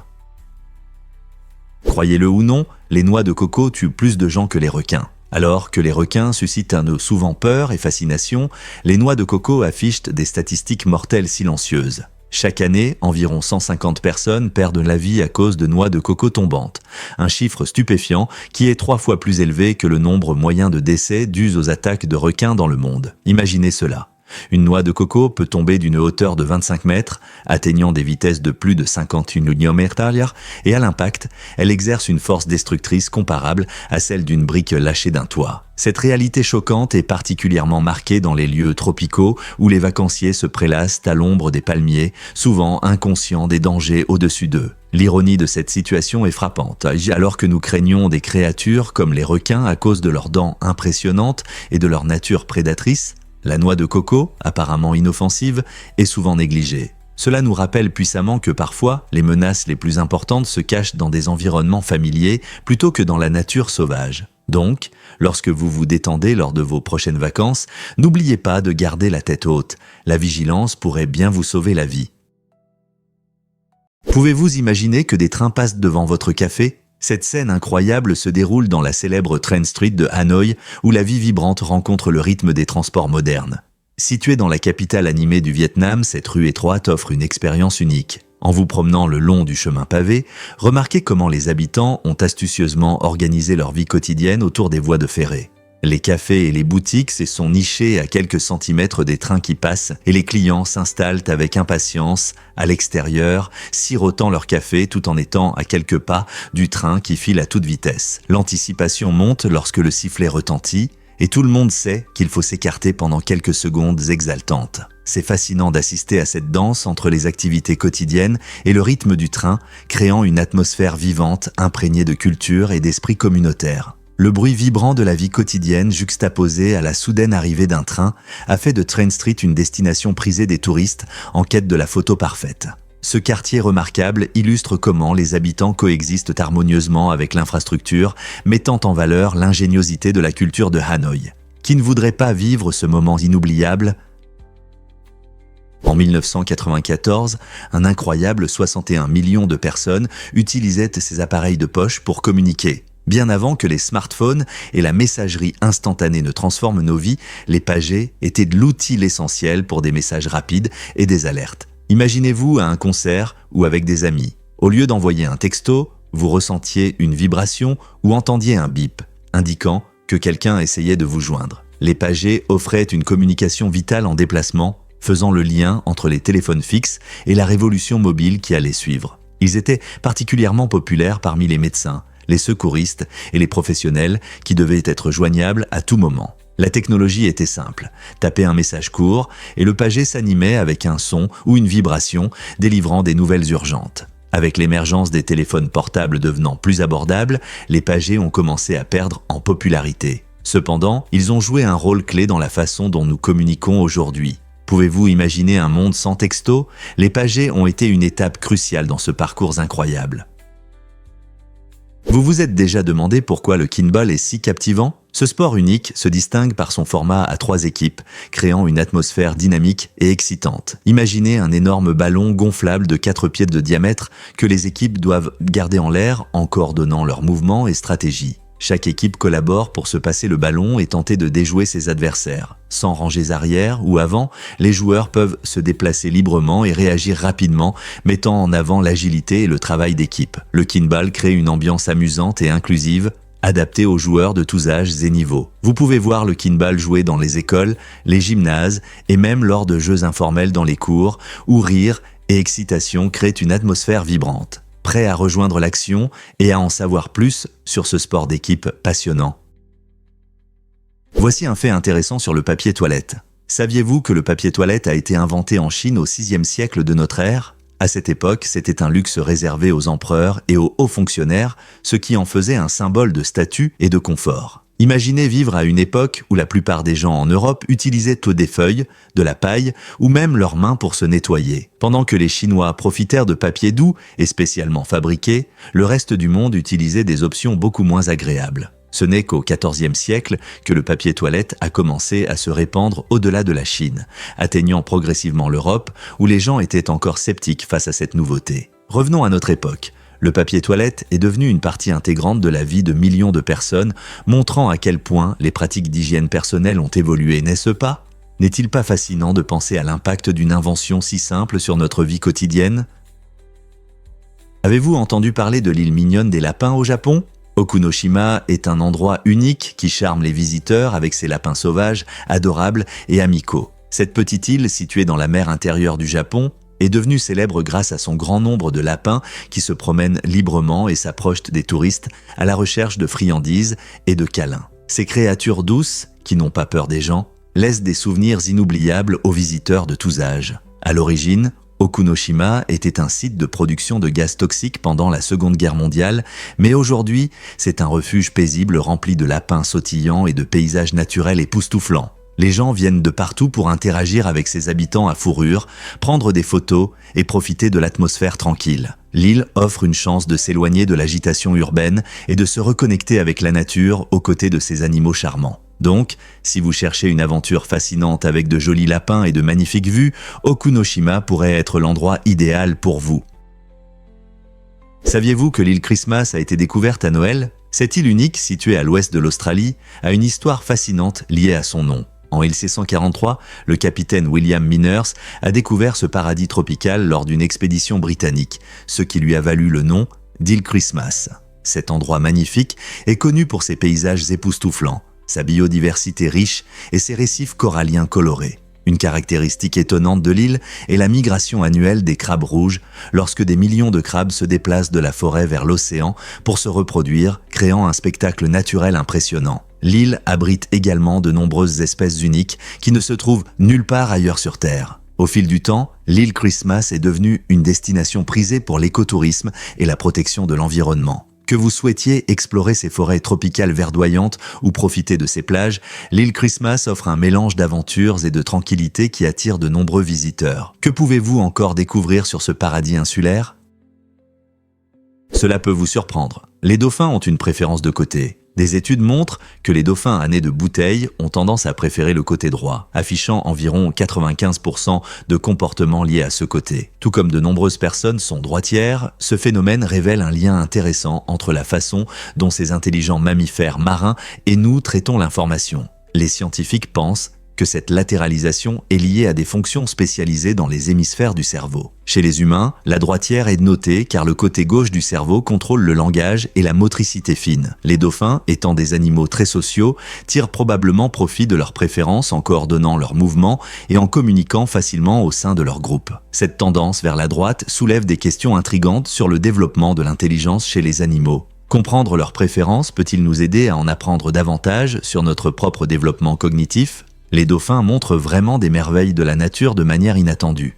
Croyez-le ou non, les noix de coco tuent plus de gens que les requins. Alors que les requins suscitent souvent peur et fascination, les noix de coco affichent des statistiques mortelles silencieuses. Chaque année, environ 150 personnes perdent la vie à cause de noix de coco tombantes, un chiffre stupéfiant qui est 3 fois plus élevé que le nombre moyen de décès dus aux attaques de requins dans le monde. Imaginez cela. Une noix de coco peut tomber d'une hauteur de 25 mètres, atteignant des vitesses de plus de 51 km/h, et à l'impact, elle exerce une force destructrice comparable à celle d'une brique lâchée d'un toit. Cette réalité choquante est particulièrement marquée dans les lieux tropicaux où les vacanciers se prélassent à l'ombre des palmiers, souvent inconscients des dangers au-dessus d'eux. L'ironie de cette situation est frappante. Alors que nous craignons des créatures comme les requins à cause de leurs dents impressionnantes et de leur nature prédatrice, la noix de coco, apparemment inoffensive, est souvent négligée. Cela nous rappelle puissamment que parfois, les menaces les plus importantes se cachent dans des environnements familiers plutôt que dans la nature sauvage. Donc, lorsque vous vous détendez lors de vos prochaines vacances, n'oubliez pas de garder la tête haute. La vigilance pourrait bien vous sauver la vie. Pouvez-vous imaginer que des trains passent devant votre café ? Cette scène incroyable se déroule dans la célèbre Train Street de Hanoï, où la vie vibrante rencontre le rythme des transports modernes. Située dans la capitale animée du Vietnam, cette rue étroite offre une expérience unique. En vous promenant le long du chemin pavé, remarquez comment les habitants ont astucieusement organisé leur vie quotidienne autour des voies de ferrée. Les cafés et les boutiques se sont nichés à quelques centimètres des trains qui passent et les clients s'installent avec impatience à l'extérieur, sirotant leur café tout en étant à quelques pas du train qui file à toute vitesse. L'anticipation monte lorsque le sifflet retentit et tout le monde sait qu'il faut s'écarter pendant quelques secondes exaltantes. C'est fascinant d'assister à cette danse entre les activités quotidiennes et le rythme du train, créant une atmosphère vivante imprégnée de culture et d'esprit communautaire. Le bruit vibrant de la vie quotidienne juxtaposé à la soudaine arrivée d'un train a fait de Train Street une destination prisée des touristes en quête de la photo parfaite. Ce quartier remarquable illustre comment les habitants coexistent harmonieusement avec l'infrastructure, mettant en valeur l'ingéniosité de la culture de Hanoï. Qui ne voudrait pas vivre ce moment inoubliable ? En 1994, un incroyable 61 millions de personnes utilisaient ces appareils de poche pour communiquer. Bien avant que les smartphones et la messagerie instantanée ne transforment nos vies, les pagers étaient de l'outil essentiel pour des messages rapides et des alertes. Imaginez-vous à un concert ou avec des amis. Au lieu d'envoyer un texto, vous ressentiez une vibration ou entendiez un bip, indiquant que quelqu'un essayait de vous joindre. Les pagers offraient une communication vitale en déplacement, faisant le lien entre les téléphones fixes et la révolution mobile qui allait suivre. Ils étaient particulièrement populaires parmi les médecins, les secouristes et les professionnels qui devaient être joignables à tout moment. La technologie était simple. Tapez un message court et le pager s'animait avec un son ou une vibration délivrant des nouvelles urgentes. Avec l'émergence des téléphones portables devenant plus abordables, les pagers ont commencé à perdre en popularité. Cependant, ils ont joué un rôle clé dans la façon dont nous communiquons aujourd'hui. Pouvez-vous imaginer un monde sans texto ? Les pagers ont été une étape cruciale dans ce parcours incroyable. Vous vous êtes déjà demandé pourquoi le kinball est si captivant ? Ce sport unique se distingue par son format à 3 équipes, créant une atmosphère dynamique et excitante. Imaginez un énorme ballon gonflable de 4 pieds de diamètre que les équipes doivent garder en l'air en coordonnant leurs mouvements et stratégies. Chaque équipe collabore pour se passer le ballon et tenter de déjouer ses adversaires. Sans rangées arrière ou avant, les joueurs peuvent se déplacer librement et réagir rapidement, mettant en avant l'agilité et le travail d'équipe. Le kinball crée une ambiance amusante et inclusive, adaptée aux joueurs de tous âges et niveaux. Vous pouvez voir le kinball jouer dans les écoles, les gymnases et même lors de jeux informels dans les cours, où rire et excitation créent une atmosphère vibrante. Prêt à rejoindre l'action et à en savoir plus sur ce sport d'équipe passionnant. Voici un fait intéressant sur le papier toilette. Saviez-vous que le papier toilette a été inventé en Chine au 6e siècle de notre ère ? À cette époque, c'était un luxe réservé aux empereurs et aux hauts fonctionnaires, ce qui en faisait un symbole de statut et de confort. Imaginez vivre à une époque où la plupart des gens en Europe utilisaient des feuilles, de la paille ou même leurs mains pour se nettoyer. Pendant que les Chinois profitèrent de papier doux et spécialement fabriqué, le reste du monde utilisait des options beaucoup moins agréables. Ce n'est qu'au XIVe siècle que le papier toilette a commencé à se répandre au-delà de la Chine, atteignant progressivement l'Europe où les gens étaient encore sceptiques face à cette nouveauté. Revenons à notre époque. Le papier toilette est devenu une partie intégrante de la vie de millions de personnes, montrant à quel point les pratiques d'hygiène personnelle ont évolué, n'est-ce pas ? N'est-il pas fascinant de penser à l'impact d'une invention si simple sur notre vie quotidienne ? Avez-vous entendu parler de l'île mignonne des lapins au Japon ? Okunoshima est un endroit unique qui charme les visiteurs avec ses lapins sauvages, adorables et amicaux. Cette petite île, située dans la mer intérieure du Japon, est devenue célèbre grâce à son grand nombre de lapins qui se promènent librement et s'approchent des touristes à la recherche de friandises et de câlins. Ces créatures douces, qui n'ont pas peur des gens, laissent des souvenirs inoubliables aux visiteurs de tous âges. À l'origine, Okunoshima était un site de production de gaz toxiques pendant la Seconde Guerre mondiale, mais aujourd'hui, c'est un refuge paisible rempli de lapins sautillants et de paysages naturels époustouflants. Les gens viennent de partout pour interagir avec ses habitants à fourrure, prendre des photos et profiter de l'atmosphère tranquille. L'île offre une chance de s'éloigner de l'agitation urbaine et de se reconnecter avec la nature aux côtés de ces animaux charmants. Donc, si vous cherchez une aventure fascinante avec de jolis lapins et de magnifiques vues, Okunoshima pourrait être l'endroit idéal pour vous. Saviez-vous que l'île Christmas a été découverte à Noël ? Cette île unique, située à l'ouest de l'Australie, a une histoire fascinante liée à son nom. En 1643, le capitaine William Miners a découvert ce paradis tropical lors d'une expédition britannique, ce qui lui a valu le nom d'île Christmas. Cet endroit magnifique est connu pour ses paysages époustouflants, sa biodiversité riche et ses récifs coralliens colorés. Une caractéristique étonnante de l'île est la migration annuelle des crabes rouges, lorsque des millions de crabes se déplacent de la forêt vers l'océan pour se reproduire, créant un spectacle naturel impressionnant. L'île abrite également de nombreuses espèces uniques qui ne se trouvent nulle part ailleurs sur Terre. Au fil du temps, l'île Christmas est devenue une destination prisée pour l'écotourisme et la protection de l'environnement. Que vous souhaitiez explorer ces forêts tropicales verdoyantes ou profiter de ces plages, l'île Christmas offre un mélange d'aventures et de tranquillité qui attire de nombreux visiteurs. Que pouvez-vous encore découvrir sur ce paradis insulaire ? Cela peut vous surprendre. Les dauphins ont une préférence de côté. Des études montrent que les dauphins à nez de bouteille ont tendance à préférer le côté droit, affichant environ 95% de comportements liés à ce côté. Tout comme de nombreuses personnes sont droitières, ce phénomène révèle un lien intéressant entre la façon dont ces intelligents mammifères marins et nous traitons l'information. Les scientifiques pensent que cette latéralisation est liée à des fonctions spécialisées dans les hémisphères du cerveau. Chez les humains, la droitière est notée car le côté gauche du cerveau contrôle le langage et la motricité fine. Les dauphins, étant des animaux très sociaux, tirent probablement profit de leurs préférences en coordonnant leurs mouvements et en communiquant facilement au sein de leur groupe. Cette tendance vers la droite soulève des questions intrigantes sur le développement de l'intelligence chez les animaux. Comprendre leurs préférences peut-il nous aider à en apprendre davantage sur notre propre développement cognitif ? Les dauphins montrent vraiment des merveilles de la nature de manière inattendue.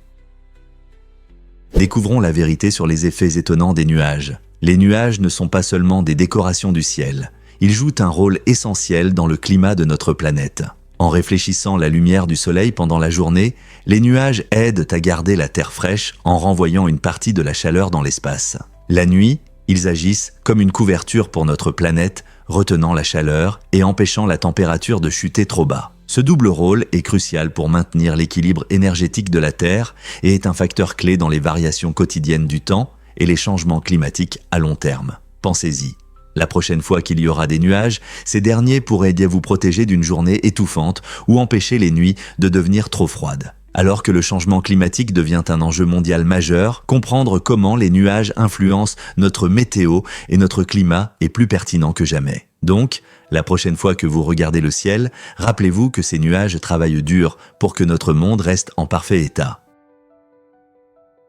Découvrons la vérité sur les effets étonnants des nuages. Les nuages ne sont pas seulement des décorations du ciel. Ils jouent un rôle essentiel dans le climat de notre planète. En réfléchissant la lumière du soleil pendant la journée, les nuages aident à garder la terre fraîche en renvoyant une partie de la chaleur dans l'espace. La nuit, Ils agissent comme une couverture pour notre planète, retenant la chaleur et empêchant la température de chuter trop bas. Ce double rôle est crucial pour maintenir l'équilibre énergétique de la Terre et est un facteur clé dans les variations quotidiennes du temps et les changements climatiques à long terme. Pensez-y. La prochaine fois qu'il y aura des nuages, ces derniers pourraient bien vous protéger d'une journée étouffante ou empêcher les nuits de devenir trop froides. Alors que le changement climatique devient un enjeu mondial majeur, comprendre comment les nuages influencent notre météo et notre climat est plus pertinent que jamais. Donc, la prochaine fois que vous regardez le ciel, rappelez-vous que ces nuages travaillent dur pour que notre monde reste en parfait état.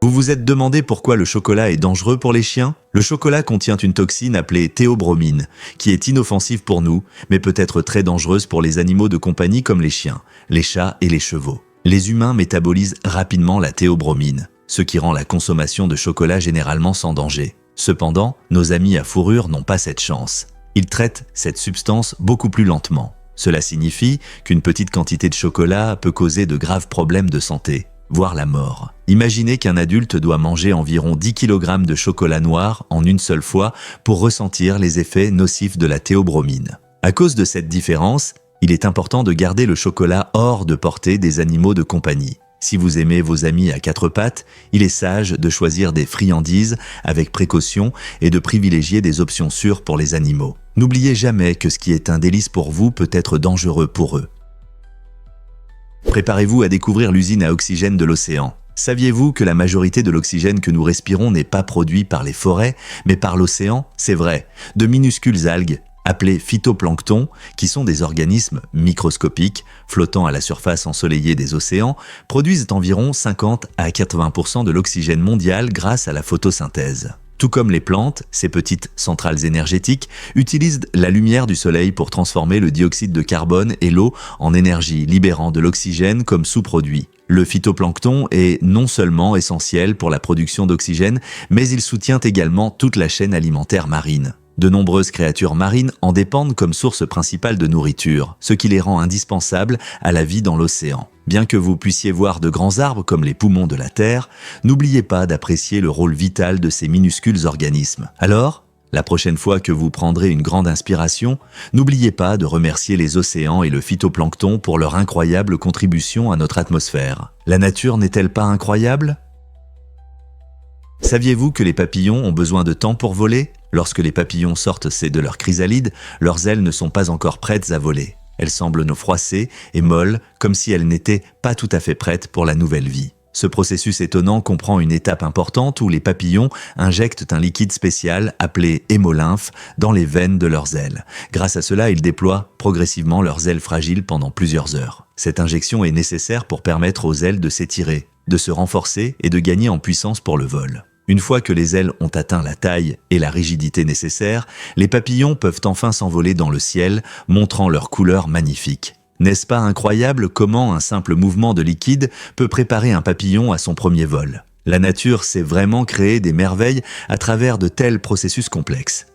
Vous vous êtes demandé pourquoi le chocolat est dangereux pour les chiens ? Le chocolat contient une toxine appelée théobromine, qui est inoffensive pour nous, mais peut être très dangereuse pour les animaux de compagnie comme les chiens, les chats et les chevaux. Les humains métabolisent rapidement la théobromine, ce qui rend la consommation de chocolat généralement sans danger. Cependant, nos amis à fourrure n'ont pas cette chance. Ils traitent cette substance beaucoup plus lentement. Cela signifie qu'une petite quantité de chocolat peut causer de graves problèmes de santé, voire la mort. Imaginez qu'un adulte doit manger environ 10 kg de chocolat noir en une seule fois pour ressentir les effets nocifs de la théobromine. À cause de cette différence, il est important de garder le chocolat hors de portée des animaux de compagnie. Si vous aimez vos amis à quatre pattes, il est sage de choisir des friandises avec précaution et de privilégier des options sûres pour les animaux. N'oubliez jamais que ce qui est un délice pour vous peut être dangereux pour eux. Préparez-vous à découvrir l'usine à oxygène de l'océan. Saviez-vous que la majorité de l'oxygène que nous respirons n'est pas produit par les forêts, mais par l'océan ? C'est vrai, de minuscules algues, appelés phytoplanctons, qui sont des organismes microscopiques flottant à la surface ensoleillée des océans, produisent environ 50 à 80% de l'oxygène mondial grâce à la photosynthèse. Tout comme les plantes, ces petites centrales énergétiques utilisent la lumière du soleil pour transformer le dioxyde de carbone et l'eau en énergie, libérant de l'oxygène comme sous-produit. Le phytoplancton est non seulement essentiel pour la production d'oxygène, mais il soutient également toute la chaîne alimentaire marine. De nombreuses créatures marines en dépendent comme source principale de nourriture, ce qui les rend indispensables à la vie dans l'océan. Bien que vous puissiez voir de grands arbres comme les poumons de la Terre, n'oubliez pas d'apprécier le rôle vital de ces minuscules organismes. Alors, la prochaine fois que vous prendrez une grande inspiration, n'oubliez pas de remercier les océans et le phytoplancton pour leur incroyable contribution à notre atmosphère. La nature n'est-elle pas incroyable ? Saviez-vous que les papillons ont besoin de temps pour voler ? Lorsque les papillons sortent de leur chrysalide, leurs ailes ne sont pas encore prêtes à voler. Elles semblent froissées et molles, comme si elles n'étaient pas tout à fait prêtes pour la nouvelle vie. Ce processus étonnant comprend une étape importante où les papillons injectent un liquide spécial appelé hémolymphe dans les veines de leurs ailes. Grâce à cela, ils déploient progressivement leurs ailes fragiles pendant plusieurs heures. Cette injection est nécessaire pour permettre aux ailes de s'étirer, de se renforcer et de gagner en puissance pour le vol. Une fois que les ailes ont atteint la taille et la rigidité nécessaires, les papillons peuvent enfin s'envoler dans le ciel, montrant leur couleur magnifique. N'est-ce pas incroyable comment un simple mouvement de liquide peut préparer un papillon à son premier vol ? La nature sait vraiment créer des merveilles à travers de tels processus complexes.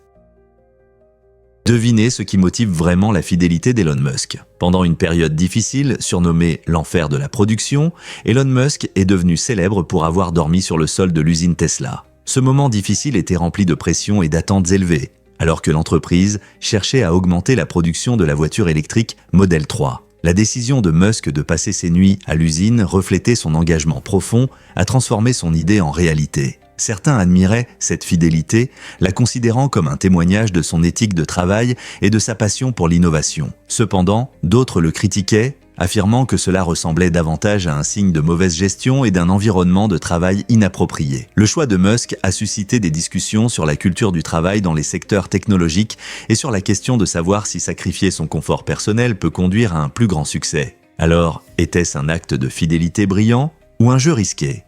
Devinez ce qui motive vraiment la fidélité d'Elon Musk. Pendant une période difficile, surnommée l'enfer de la production, Elon Musk est devenu célèbre pour avoir dormi sur le sol de l'usine Tesla. Ce moment difficile était rempli de pression et d'attentes élevées, alors que l'entreprise cherchait à augmenter la production de la voiture électrique Model 3. La décision de Musk de passer ses nuits à l'usine reflétait son engagement profond à transformer son idée en réalité. Certains admiraient cette fidélité, la considérant comme un témoignage de son éthique de travail et de sa passion pour l'innovation. Cependant, d'autres le critiquaient, affirmant que cela ressemblait davantage à un signe de mauvaise gestion et d'un environnement de travail inapproprié. Le choix de Musk a suscité des discussions sur la culture du travail dans les secteurs technologiques et sur la question de savoir si sacrifier son confort personnel peut conduire à un plus grand succès. Alors, était-ce un acte de fidélité brillant ou un jeu risqué ?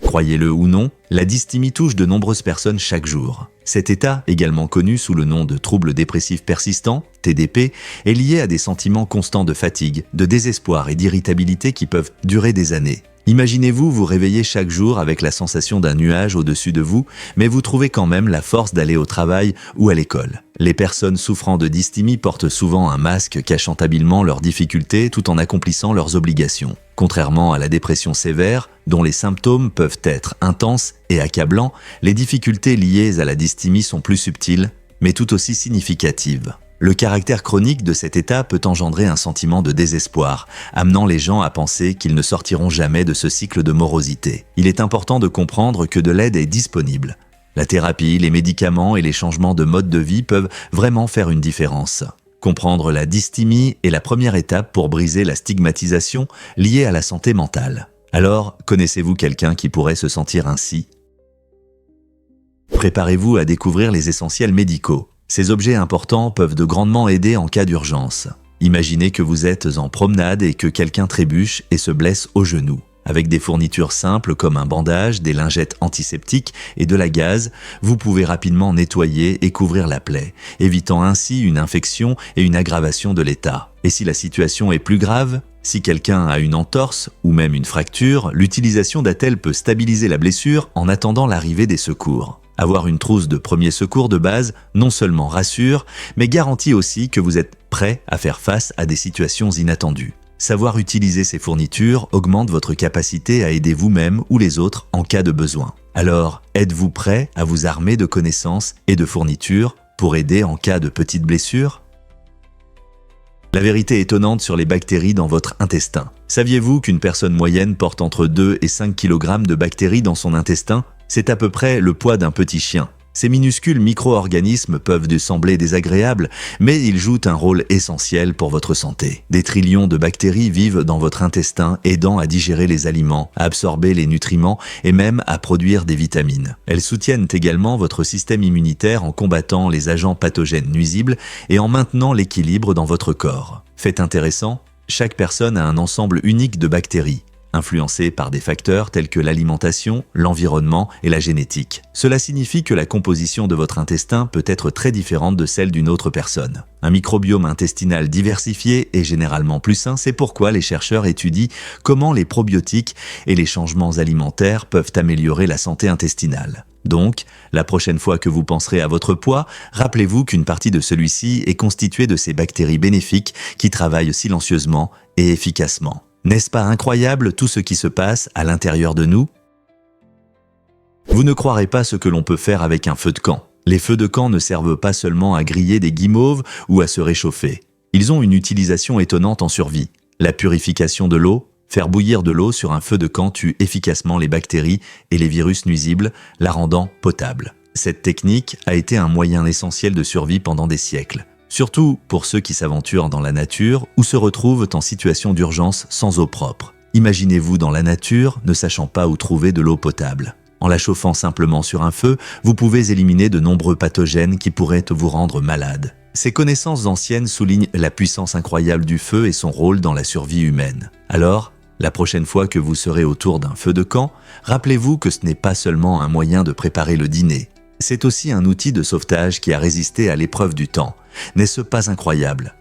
Croyez-le ou non, la dysthymie touche de nombreuses personnes chaque jour. Cet état, également connu sous le nom de trouble dépressif persistant, TDP, est lié à des sentiments constants de fatigue, de désespoir et d'irritabilité qui peuvent durer des années. Imaginez-vous vous réveiller chaque jour avec la sensation d'un nuage au-dessus de vous, mais vous trouvez quand même la force d'aller au travail ou à l'école. Les personnes souffrant de dysthymie portent souvent un masque cachant habilement leurs difficultés tout en accomplissant leurs obligations. Contrairement à la dépression sévère, dont les symptômes peuvent être intenses et accablants, les difficultés liées à la dysthymie sont plus subtiles, mais tout aussi significatives. Le caractère chronique de cet état peut engendrer un sentiment de désespoir, amenant les gens à penser qu'ils ne sortiront jamais de ce cycle de morosité. Il est important de comprendre que de l'aide est disponible. La thérapie, les médicaments et les changements de mode de vie peuvent vraiment faire une différence. Comprendre la dysthymie est la première étape pour briser la stigmatisation liée à la santé mentale. Alors, connaissez-vous quelqu'un qui pourrait se sentir ainsi ? Préparez-vous à découvrir les essentiels médicaux. Ces objets importants peuvent de grandement aider en cas d'urgence. Imaginez que vous êtes en promenade et que quelqu'un trébuche et se blesse au genou. Avec des fournitures simples comme un bandage, des lingettes antiseptiques et de la gaze, vous pouvez rapidement nettoyer et couvrir la plaie, évitant ainsi une infection et une aggravation de l'état. Et si la situation est plus grave, si quelqu'un a une entorse ou même une fracture, l'utilisation d'attelle peut stabiliser la blessure en attendant l'arrivée des secours. Avoir une trousse de premiers secours de base non seulement rassure, mais garantit aussi que vous êtes prêt à faire face à des situations inattendues. Savoir utiliser ces fournitures augmente votre capacité à aider vous-même ou les autres en cas de besoin. Alors, êtes-vous prêt à vous armer de connaissances et de fournitures pour aider en cas de petites blessures ? La vérité étonnante sur les bactéries dans votre intestin. Saviez-vous qu'une personne moyenne porte entre 2 et 5 kg de bactéries dans son intestin ? C'est à peu près le poids d'un petit chien. Ces minuscules micro-organismes peuvent sembler désagréables, mais ils jouent un rôle essentiel pour votre santé. Des trillions de bactéries vivent dans votre intestin, aidant à digérer les aliments, à absorber les nutriments et même à produire des vitamines. Elles soutiennent également votre système immunitaire en combattant les agents pathogènes nuisibles et en maintenant l'équilibre dans votre corps. Fait intéressant, chaque personne a un ensemble unique de bactéries, influencés par des facteurs tels que l'alimentation, l'environnement et la génétique. Cela signifie que la composition de votre intestin peut être très différente de celle d'une autre personne. Un microbiome intestinal diversifié est généralement plus sain, c'est pourquoi les chercheurs étudient comment les probiotiques et les changements alimentaires peuvent améliorer la santé intestinale. Donc, la prochaine fois que vous penserez à votre poids, rappelez-vous qu'une partie de celui-ci est constituée de ces bactéries bénéfiques qui travaillent silencieusement et efficacement. N'est-ce pas incroyable tout ce qui se passe à l'intérieur de nous ? Vous ne croirez pas ce que l'on peut faire avec un feu de camp. Les feux de camp ne servent pas seulement à griller des guimauves ou à se réchauffer. Ils ont une utilisation étonnante en survie. La purification de l'eau, faire bouillir de l'eau sur un feu de camp tue efficacement les bactéries et les virus nuisibles, la rendant potable. Cette technique a été un moyen essentiel de survie pendant des siècles. Surtout pour ceux qui s'aventurent dans la nature ou se retrouvent en situation d'urgence sans eau propre. Imaginez-vous dans la nature, ne sachant pas où trouver de l'eau potable. En la chauffant simplement sur un feu, vous pouvez éliminer de nombreux pathogènes qui pourraient vous rendre malade. Ces connaissances anciennes soulignent la puissance incroyable du feu et son rôle dans la survie humaine. Alors, la prochaine fois que vous serez autour d'un feu de camp, rappelez-vous que ce n'est pas seulement un moyen de préparer le dîner. C'est aussi un outil de sauvetage qui a résisté à l'épreuve du temps. N'est-ce pas incroyable ?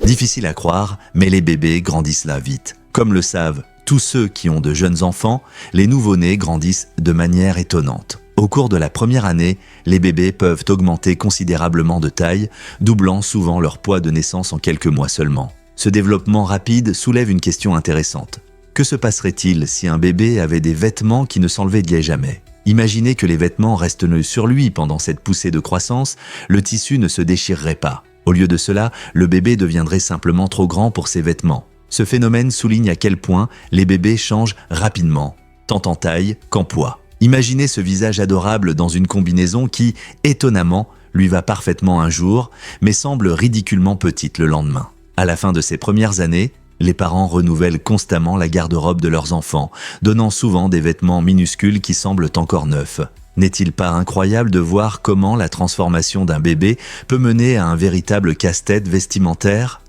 Difficile à croire, mais les bébés grandissent là vite. Comme le savent tous ceux qui ont de jeunes enfants, les nouveau-nés grandissent de manière étonnante. Au cours de la première année, les bébés peuvent augmenter considérablement de taille, doublant souvent leur poids de naissance en quelques mois seulement. Ce développement rapide soulève une question intéressante. Que se passerait-il si un bébé avait des vêtements qui ne s'enleveraient jamais ? Imaginez que les vêtements restent nus sur lui pendant cette poussée de croissance, le tissu ne se déchirerait pas. Au lieu de cela, le bébé deviendrait simplement trop grand pour ses vêtements. Ce phénomène souligne à quel point les bébés changent rapidement, tant en taille qu'en poids. Imaginez ce visage adorable dans une combinaison qui, étonnamment, lui va parfaitement un jour, mais semble ridiculement petite le lendemain. À la fin de ses premières années, les parents renouvellent constamment la garde-robe de leurs enfants, donnant souvent des vêtements minuscules qui semblent encore neufs. N'est-il pas incroyable de voir comment la transformation d'un bébé peut mener à un véritable casse-tête vestimentaire ?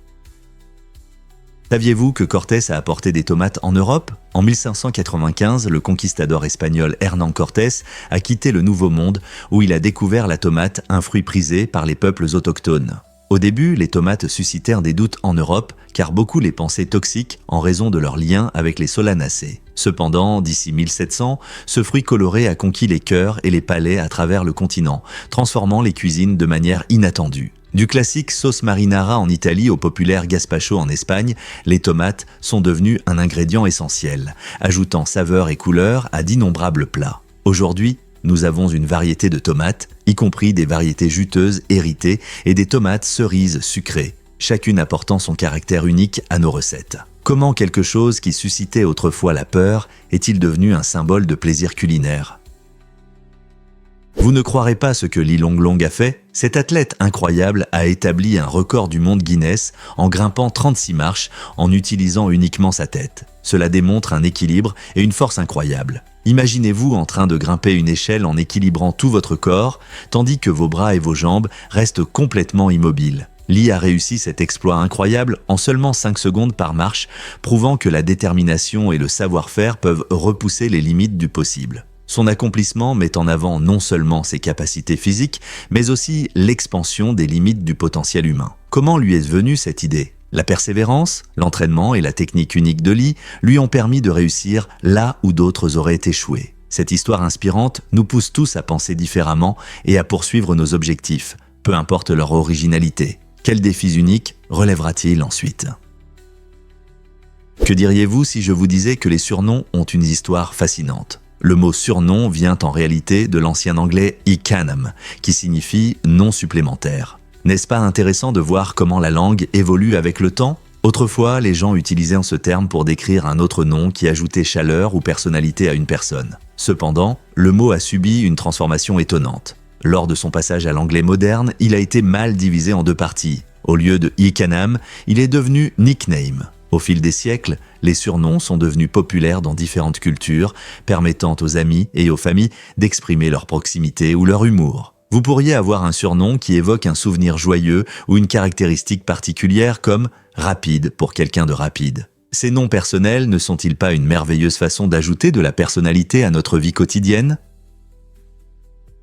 Saviez-vous que Cortés a apporté des tomates en Europe ? En 1595, le conquistador espagnol Hernán Cortés a quitté le Nouveau Monde où il a découvert la tomate, un fruit prisé par les peuples autochtones. Au début, les tomates suscitèrent des doutes en Europe, car beaucoup les pensaient toxiques en raison de leur lien avec les solanacées. Cependant, d'ici 1700, ce fruit coloré a conquis les cœurs et les palais à travers le continent, transformant les cuisines de manière inattendue. Du classique sauce marinara en Italie au populaire gazpacho en Espagne, les tomates sont devenues un ingrédient essentiel, ajoutant saveur et couleur à d'innombrables plats. Aujourd'hui, nous avons une variété de tomates, y compris des variétés juteuses héritées et des tomates cerises sucrées, chacune apportant son caractère unique à nos recettes. Comment quelque chose qui suscitait autrefois la peur est-il devenu un symbole de plaisir culinaire ? Vous ne croirez pas ce que Li Longlong a fait ? Cet athlète incroyable a établi un record du monde Guinness en grimpant 36 marches en utilisant uniquement sa tête. Cela démontre un équilibre et une force incroyables. Imaginez-vous en train de grimper une échelle en équilibrant tout votre corps, tandis que vos bras et vos jambes restent complètement immobiles. Li a réussi cet exploit incroyable en seulement 5 secondes par marche, prouvant que la détermination et le savoir-faire peuvent repousser les limites du possible. Son accomplissement met en avant non seulement ses capacités physiques, mais aussi l'expansion des limites du potentiel humain. Comment lui est venue cette idée ? La persévérance, l'entraînement et la technique unique de Li lui ont permis de réussir là où d'autres auraient échoué. Cette histoire inspirante nous pousse tous à penser différemment et à poursuivre nos objectifs, peu importe leur originalité. Quels défis uniques relèvera-t-il ensuite ? Que diriez-vous si je vous disais que les surnoms ont une histoire fascinante ? Le mot surnom vient en réalité de l'ancien anglais icanam, qui signifie nom supplémentaire. N'est-ce pas intéressant de voir comment la langue évolue avec le temps ? Autrefois, les gens utilisaient ce terme pour décrire un autre nom qui ajoutait chaleur ou personnalité à une personne. Cependant, le mot a subi une transformation étonnante. Lors de son passage à l'anglais moderne, il a été mal divisé en 2 parties. Au lieu de icanam, il est devenu nickname. Au fil des siècles, les surnoms sont devenus populaires dans différentes cultures, permettant aux amis et aux familles d'exprimer leur proximité ou leur humour. Vous pourriez avoir un surnom qui évoque un souvenir joyeux ou une caractéristique particulière comme « rapide » pour quelqu'un de rapide. Ces noms personnels ne sont-ils pas une merveilleuse façon d'ajouter de la personnalité à notre vie quotidienne ?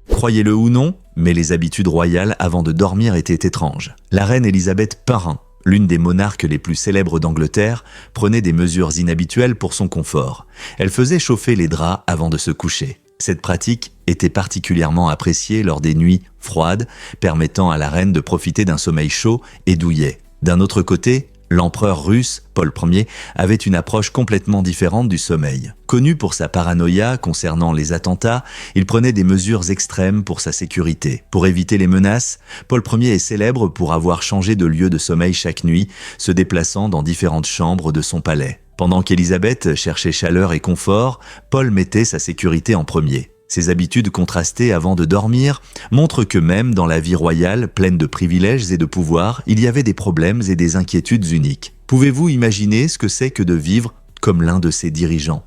Croyez-le ou non, mais les habitudes royales avant de dormir étaient étranges. La reine Élisabeth Perrin, l'une des monarques les plus célèbres d'Angleterre, prenait des mesures inhabituelles pour son confort. Elle faisait chauffer les draps avant de se coucher. Cette pratique était particulièrement appréciée lors des nuits froides, permettant à la reine de profiter d'un sommeil chaud et douillet. D'un autre côté, l'empereur russe, Paul Ier, avait une approche complètement différente du sommeil. Connu pour sa paranoïa concernant les attentats, il prenait des mesures extrêmes pour sa sécurité. Pour éviter les menaces, Paul Ier est célèbre pour avoir changé de lieu de sommeil chaque nuit, se déplaçant dans différentes chambres de son palais. Pendant qu'Élisabeth cherchait chaleur et confort, Paul mettait sa sécurité en premier. Ces habitudes contrastées avant de dormir montrent que même dans la vie royale, pleine de privilèges et de pouvoirs, il y avait des problèmes et des inquiétudes uniques. Pouvez-vous imaginer ce que c'est que de vivre comme l'un de ces dirigeants ?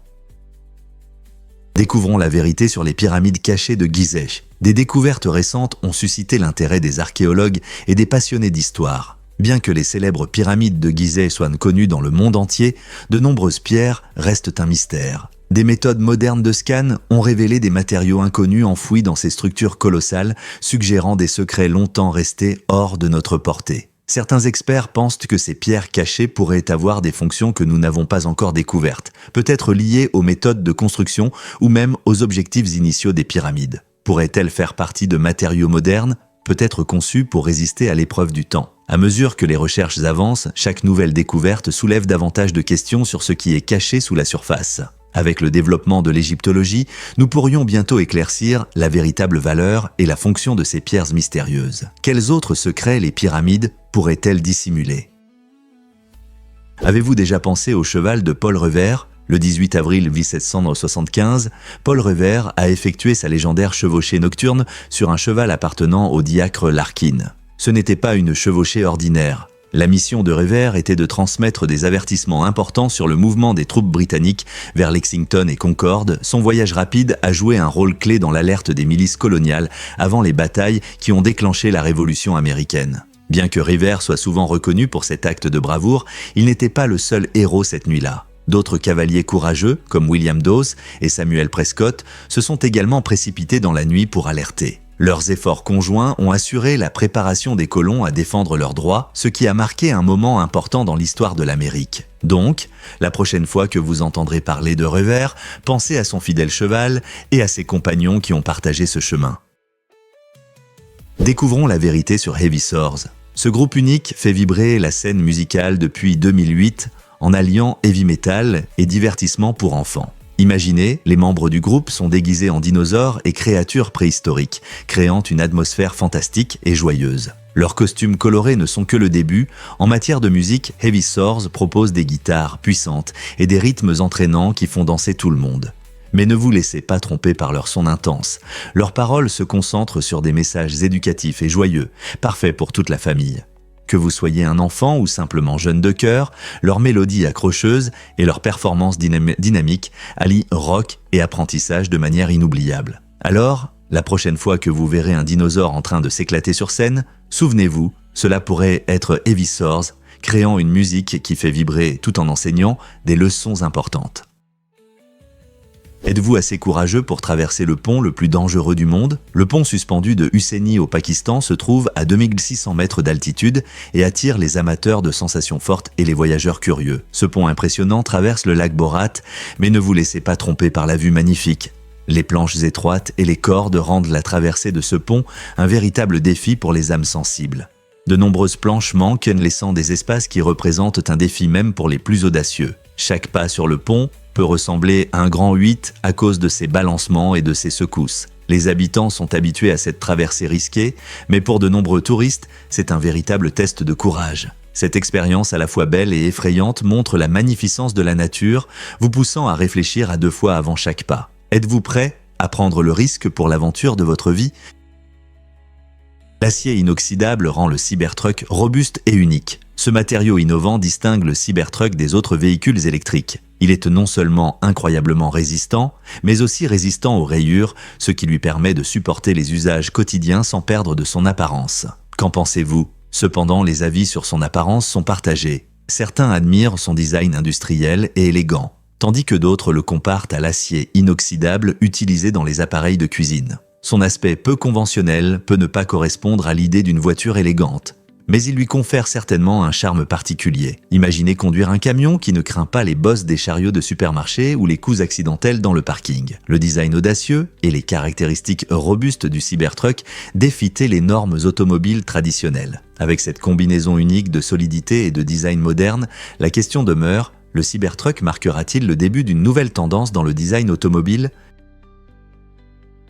Découvrons la vérité sur les pyramides cachées de Gizeh. Des découvertes récentes ont suscité l'intérêt des archéologues et des passionnés d'histoire. Bien que les célèbres pyramides de Gizeh soient connues dans le monde entier, de nombreuses pierres restent un mystère. Des méthodes modernes de scan ont révélé des matériaux inconnus enfouis dans ces structures colossales, suggérant des secrets longtemps restés hors de notre portée. Certains experts pensent que ces pierres cachées pourraient avoir des fonctions que nous n'avons pas encore découvertes, peut-être liées aux méthodes de construction ou même aux objectifs initiaux des pyramides. Pourraient-elles faire partie de matériaux modernes, peut-être conçus pour résister à l'épreuve du temps ? À mesure que les recherches avancent, chaque nouvelle découverte soulève davantage de questions sur ce qui est caché sous la surface. Avec le développement de l'égyptologie, nous pourrions bientôt éclaircir la véritable valeur et la fonction de ces pierres mystérieuses. Quels autres secrets les pyramides pourraient-elles dissimuler ? Avez-vous déjà pensé au cheval de Paul Revere ? Le 18 avril 1775, Paul Revere a effectué sa légendaire chevauchée nocturne sur un cheval appartenant au diacre Larkin. Ce n'était pas une chevauchée ordinaire. La mission de Revere était de transmettre des avertissements importants sur le mouvement des troupes britanniques vers Lexington et Concorde. Son voyage rapide a joué un rôle clé dans l'alerte des milices coloniales avant les batailles qui ont déclenché la Révolution américaine. Bien que Revere soit souvent reconnu pour cet acte de bravoure, il n'était pas le seul héros cette nuit-là. D'autres cavaliers courageux, comme William Dawes et Samuel Prescott, se sont également précipités dans la nuit pour alerter. Leurs efforts conjoints ont assuré la préparation des colons à défendre leurs droits, ce qui a marqué un moment important dans l'histoire de l'Amérique. Donc, la prochaine fois que vous entendrez parler de Revers, pensez à son fidèle cheval et à ses compagnons qui ont partagé ce chemin. Découvrons la vérité sur Heavy Swords. Ce groupe unique fait vibrer la scène musicale depuis 2008 en alliant heavy metal et divertissement pour enfants. Imaginez, les membres du groupe sont déguisés en dinosaures et créatures préhistoriques, créant une atmosphère fantastique et joyeuse. Leurs costumes colorés ne sont que le début. En matière de musique, Heavy Swords propose des guitares puissantes et des rythmes entraînants qui font danser tout le monde. Mais ne vous laissez pas tromper par leur son intense. Leurs paroles se concentrent sur des messages éducatifs et joyeux, parfaits pour toute la famille. Que vous soyez un enfant ou simplement jeune de cœur, leur mélodie accrocheuse et leur performance dynamique allient rock et apprentissage de manière inoubliable. Alors, la prochaine fois que vous verrez un dinosaure en train de s'éclater sur scène, souvenez-vous, cela pourrait être Heavy Swords, créant une musique qui fait vibrer tout en enseignant des leçons importantes. Êtes-vous assez courageux pour traverser le pont le plus dangereux du monde? Le pont suspendu de Husseini au Pakistan se trouve à 2600 mètres d'altitude et attire les amateurs de sensations fortes et les voyageurs curieux. Ce pont impressionnant traverse le lac Borat, mais ne vous laissez pas tromper par la vue magnifique. Les planches étroites et les cordes rendent la traversée de ce pont un véritable défi pour les âmes sensibles. De nombreuses planches manquent, laissant des espaces qui représentent un défi même pour les plus audacieux. Chaque pas sur le pont peut ressembler à un grand 8 à cause de ses balancements et de ses secousses. Les habitants sont habitués à cette traversée risquée, mais pour de nombreux touristes, c'est un véritable test de courage. Cette expérience à la fois belle et effrayante montre la magnificence de la nature, vous poussant à réfléchir à 2 fois avant chaque pas. Êtes-vous prêt à prendre le risque pour l'aventure de votre vie? L'acier inoxydable rend le Cybertruck robuste et unique. Ce matériau innovant distingue le Cybertruck des autres véhicules électriques. Il est non seulement incroyablement résistant, mais aussi résistant aux rayures, ce qui lui permet de supporter les usages quotidiens sans perdre de son apparence. Qu'en pensez-vous? Cependant, les avis sur son apparence sont partagés. Certains admirent son design industriel et élégant, tandis que d'autres le comparent à l'acier inoxydable utilisé dans les appareils de cuisine. Son aspect peu conventionnel peut ne pas correspondre à l'idée d'une voiture élégante, mais il lui confère certainement un charme particulier. Imaginez conduire un camion qui ne craint pas les bosses des chariots de supermarché ou les coups accidentels dans le parking. Le design audacieux et les caractéristiques robustes du Cybertruck défient les normes automobiles traditionnelles. Avec cette combinaison unique de solidité et de design moderne, la question demeure, le Cybertruck marquera-t-il le début d'une nouvelle tendance dans le design automobile?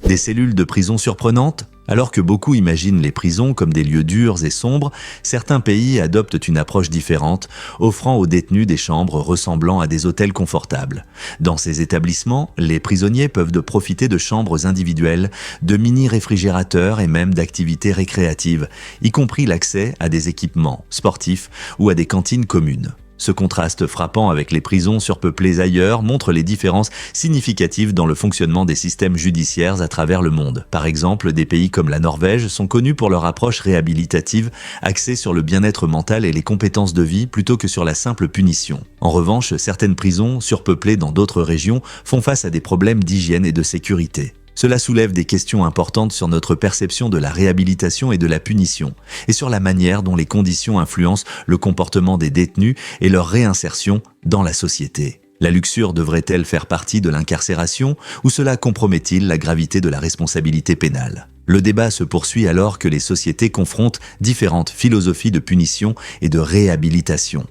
Des cellules de prison surprenantes? Alors que beaucoup imaginent les prisons comme des lieux durs et sombres, certains pays adoptent une approche différente, offrant aux détenus des chambres ressemblant à des hôtels confortables. Dans ces établissements, les prisonniers peuvent profiter de chambres individuelles, de mini-réfrigérateurs et même d'activités récréatives, y compris l'accès à des équipements sportifs ou à des cantines communes. Ce contraste frappant avec les prisons surpeuplées ailleurs montre les différences significatives dans le fonctionnement des systèmes judiciaires à travers le monde. Par exemple, des pays comme la Norvège sont connus pour leur approche réhabilitative, axée sur le bien-être mental et les compétences de vie plutôt que sur la simple punition. En revanche, certaines prisons, surpeuplées dans d'autres régions, font face à des problèmes d'hygiène et de sécurité. Cela soulève des questions importantes sur notre perception de la réhabilitation et de la punition, et sur la manière dont les conditions influencent le comportement des détenus et leur réinsertion dans la société. La luxure devrait-elle faire partie de l'incarcération, ou cela compromet-il la gravité de la responsabilité pénale? Le débat se poursuit alors que les sociétés confrontent différentes philosophies de punition et de réhabilitation.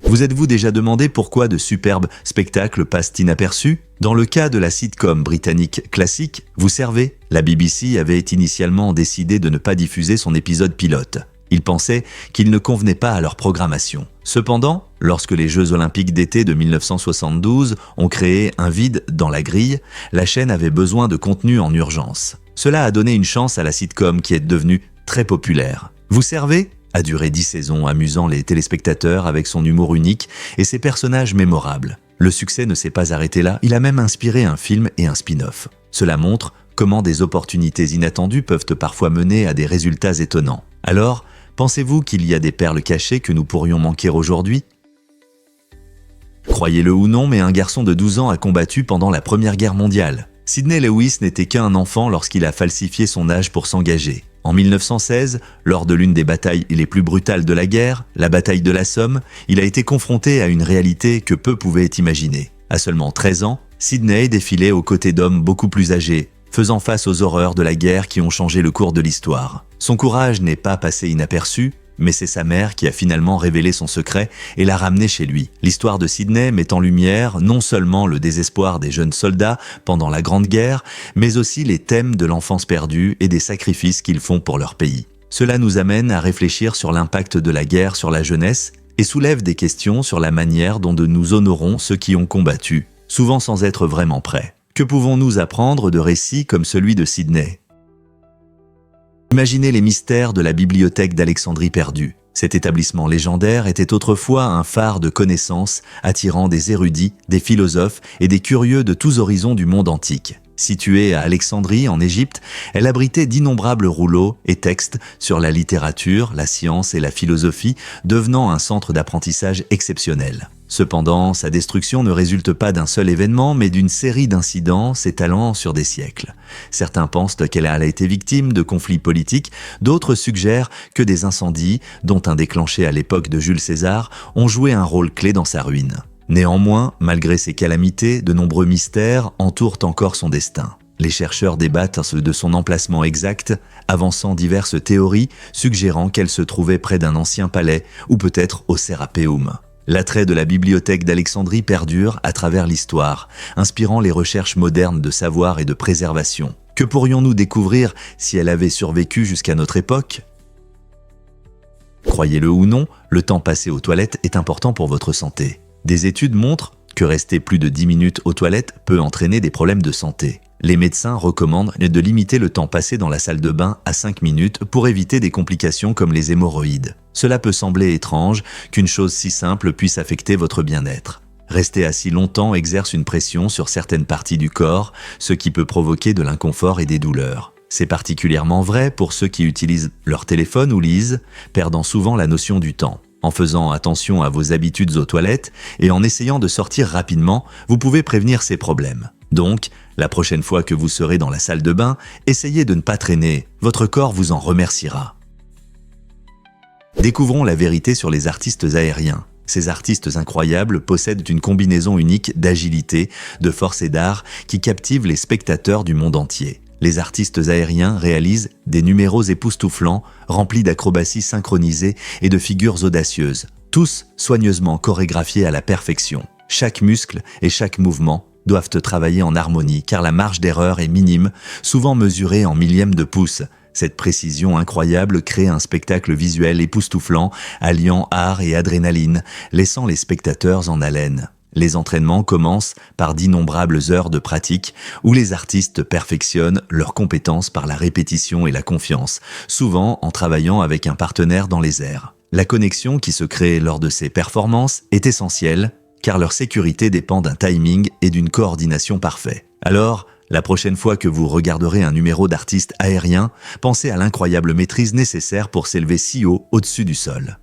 Vous êtes-vous déjà demandé pourquoi de superbes spectacles passent inaperçus? Dans le cas de la sitcom britannique classique, Vous servez, la BBC avait initialement décidé de ne pas diffuser son épisode pilote. Ils pensaient qu'il ne convenait pas à leur programmation. Cependant, lorsque les Jeux Olympiques d'été de 1972 ont créé un vide dans la grille, la chaîne avait besoin de contenu en urgence. Cela a donné une chance à la sitcom qui est devenue très populaire. Vous servez a duré 10 saisons, amusant les téléspectateurs avec son humour unique et ses personnages mémorables. Le succès ne s'est pas arrêté là, il a même inspiré un film et un spin-off. Cela montre comment des opportunités inattendues peuvent parfois mener à des résultats étonnants. Alors, pensez-vous qu'il y a des perles cachées que nous pourrions manquer aujourd'hui? Croyez-le ou non, mais un garçon de 12 ans a combattu pendant la Première Guerre mondiale. Sidney Lewis n'était qu'un enfant lorsqu'il a falsifié son âge pour s'engager. En 1916, lors de l'une des batailles les plus brutales de la guerre, la bataille de la Somme, il a été confronté à une réalité que peu pouvaient imaginer. À seulement 13 ans, Sidney défilait aux côtés d'hommes beaucoup plus âgés, faisant face aux horreurs de la guerre qui ont changé le cours de l'histoire. Son courage n'est pas passé inaperçu, mais c'est sa mère qui a finalement révélé son secret et l'a ramené chez lui. L'histoire de Sidney met en lumière non seulement le désespoir des jeunes soldats pendant la Grande Guerre, mais aussi les thèmes de l'enfance perdue et des sacrifices qu'ils font pour leur pays. Cela nous amène à réfléchir sur l'impact de la guerre sur la jeunesse et soulève des questions sur la manière dont nous honorons ceux qui ont combattu, souvent sans être vraiment prêts. Que pouvons-nous apprendre de récits comme celui de Sidney ? Imaginez les mystères de la bibliothèque d'Alexandrie perdue. Cet établissement légendaire était autrefois un phare de connaissances attirant des érudits, des philosophes et des curieux de tous horizons du monde antique. Située à Alexandrie, en Égypte, elle abritait d'innombrables rouleaux et textes sur la littérature, la science et la philosophie, devenant un centre d'apprentissage exceptionnel. Cependant, sa destruction ne résulte pas d'un seul événement, mais d'une série d'incidents s'étalant sur des siècles. Certains pensent qu'elle a été victime de conflits politiques, d'autres suggèrent que des incendies, dont un déclenché à l'époque de Jules César, ont joué un rôle clé dans sa ruine. Néanmoins, malgré ces calamités, de nombreux mystères entourent encore son destin. Les chercheurs débattent de son emplacement exact, avançant diverses théories suggérant qu'elle se trouvait près d'un ancien palais ou peut-être au Sérapéum. L'attrait de la bibliothèque d'Alexandrie perdure à travers l'histoire, inspirant les recherches modernes de savoir et de préservation. Que pourrions-nous découvrir si elle avait survécu jusqu'à notre époque ? Croyez-le ou non, le temps passé aux toilettes est important pour votre santé. Des études montrent que rester plus de 10 minutes aux toilettes peut entraîner des problèmes de santé. Les médecins recommandent de limiter le temps passé dans la salle de bain à 5 minutes pour éviter des complications comme les hémorroïdes. Cela peut sembler étrange qu'une chose si simple puisse affecter votre bien-être. Rester assis longtemps exerce une pression sur certaines parties du corps, ce qui peut provoquer de l'inconfort et des douleurs. C'est particulièrement vrai pour ceux qui utilisent leur téléphone ou lisent, perdant souvent la notion du temps. En faisant attention à vos habitudes aux toilettes et en essayant de sortir rapidement, vous pouvez prévenir ces problèmes. Donc, la prochaine fois que vous serez dans la salle de bain, essayez de ne pas traîner, votre corps vous en remerciera. Découvrons la vérité sur les artistes aériens. Ces artistes incroyables possèdent une combinaison unique d'agilité, de force et d'art qui captive les spectateurs du monde entier. Les artistes aériens réalisent des numéros époustouflants, remplis d'acrobaties synchronisées et de figures audacieuses, tous soigneusement chorégraphiés à la perfection. Chaque muscle et chaque mouvement doivent travailler en harmonie car la marge d'erreur est minime, souvent mesurée en millièmes de pouce. Cette précision incroyable crée un spectacle visuel époustouflant, alliant art et adrénaline, laissant les spectateurs en haleine. Les entraînements commencent par d'innombrables heures de pratique où les artistes perfectionnent leurs compétences par la répétition et la confiance, souvent en travaillant avec un partenaire dans les airs. La connexion qui se crée lors de ces performances est essentielle car leur sécurité dépend d'un timing et d'une coordination parfaite. Alors, la prochaine fois que vous regarderez un numéro d'artiste aérien, pensez à l'incroyable maîtrise nécessaire pour s'élever si haut au-dessus du sol.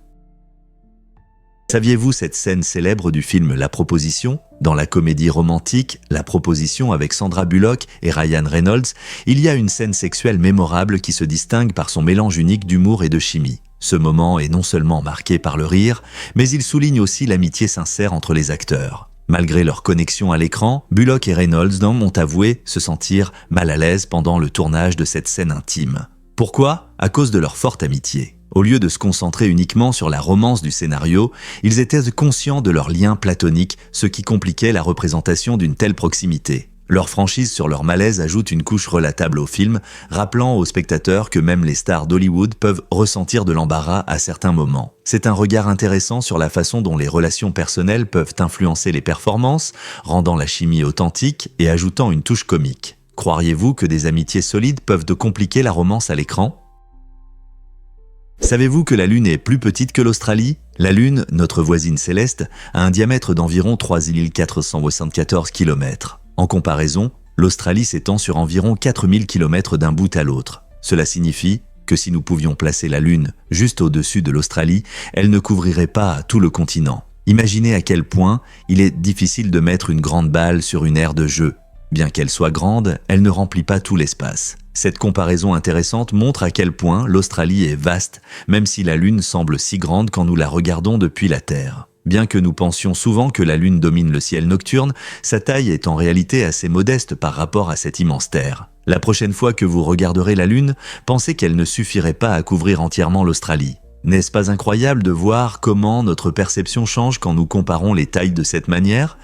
Saviez-vous cette scène célèbre du film La Proposition ? Dans la comédie romantique La Proposition avec Sandra Bullock et Ryan Reynolds, il y a une scène sexuelle mémorable qui se distingue par son mélange unique d'humour et de chimie. Ce moment est non seulement marqué par le rire, mais il souligne aussi l'amitié sincère entre les acteurs. Malgré leur connexion à l'écran, Bullock et Reynolds ont avoué se sentir mal à l'aise pendant le tournage de cette scène intime. Pourquoi ? À cause de leur forte amitié. Au lieu de se concentrer uniquement sur la romance du scénario, ils étaient conscients de leur lien platonique, ce qui compliquait la représentation d'une telle proximité. Leur franchise sur leur malaise ajoute une couche relatable au film, rappelant aux spectateurs que même les stars d'Hollywood peuvent ressentir de l'embarras à certains moments. C'est un regard intéressant sur la façon dont les relations personnelles peuvent influencer les performances, rendant la chimie authentique et ajoutant une touche comique. Croiriez-vous que des amitiés solides peuvent compliquer la romance à l'écran ? Savez-vous que la Lune est plus petite que l'Australie ? La Lune, notre voisine céleste, a un diamètre d'environ 3474 km. En comparaison, l'Australie s'étend sur environ 4000 km d'un bout à l'autre. Cela signifie que si nous pouvions placer la Lune juste au-dessus de l'Australie, elle ne couvrirait pas tout le continent. Imaginez à quel point il est difficile de mettre une grande balle sur une aire de jeu. Bien qu'elle soit grande, elle ne remplit pas tout l'espace. Cette comparaison intéressante montre à quel point l'Australie est vaste, même si la Lune semble si grande quand nous la regardons depuis la Terre. Bien que nous pensions souvent que la Lune domine le ciel nocturne, sa taille est en réalité assez modeste par rapport à cette immense Terre. La prochaine fois que vous regarderez la Lune, pensez qu'elle ne suffirait pas à couvrir entièrement l'Australie. N'est-ce pas incroyable de voir comment notre perception change quand nous comparons les tailles de cette manière ?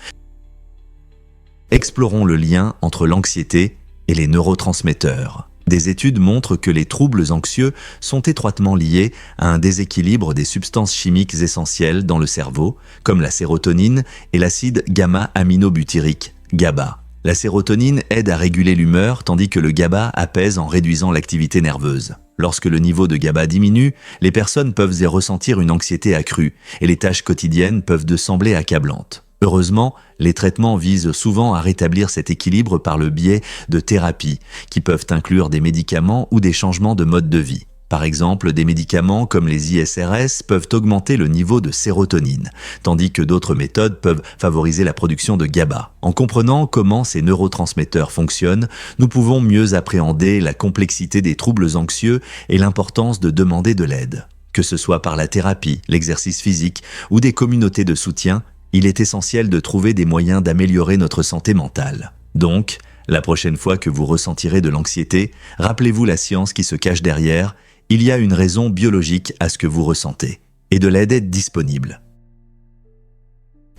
Explorons le lien entre l'anxiété et les neurotransmetteurs. Des études montrent que les troubles anxieux sont étroitement liés à un déséquilibre des substances chimiques essentielles dans le cerveau, comme la sérotonine et l'acide gamma-aminobutyrique, GABA. La sérotonine aide à réguler l'humeur, tandis que le GABA apaise en réduisant l'activité nerveuse. Lorsque le niveau de GABA diminue, les personnes peuvent y ressentir une anxiété accrue, et les tâches quotidiennes peuvent sembler accablantes. Heureusement, les traitements visent souvent à rétablir cet équilibre par le biais de thérapies, qui peuvent inclure des médicaments ou des changements de mode de vie. Par exemple, des médicaments comme les ISRS peuvent augmenter le niveau de sérotonine, tandis que d'autres méthodes peuvent favoriser la production de GABA. En comprenant comment ces neurotransmetteurs fonctionnent, nous pouvons mieux appréhender la complexité des troubles anxieux et l'importance de demander de l'aide. Que ce soit par la thérapie, l'exercice physique ou des communautés de soutien, il est essentiel de trouver des moyens d'améliorer notre santé mentale. Donc, la prochaine fois que vous ressentirez de l'anxiété, rappelez-vous la science qui se cache derrière. Il y a une raison biologique à ce que vous ressentez, et de l'aide est disponible.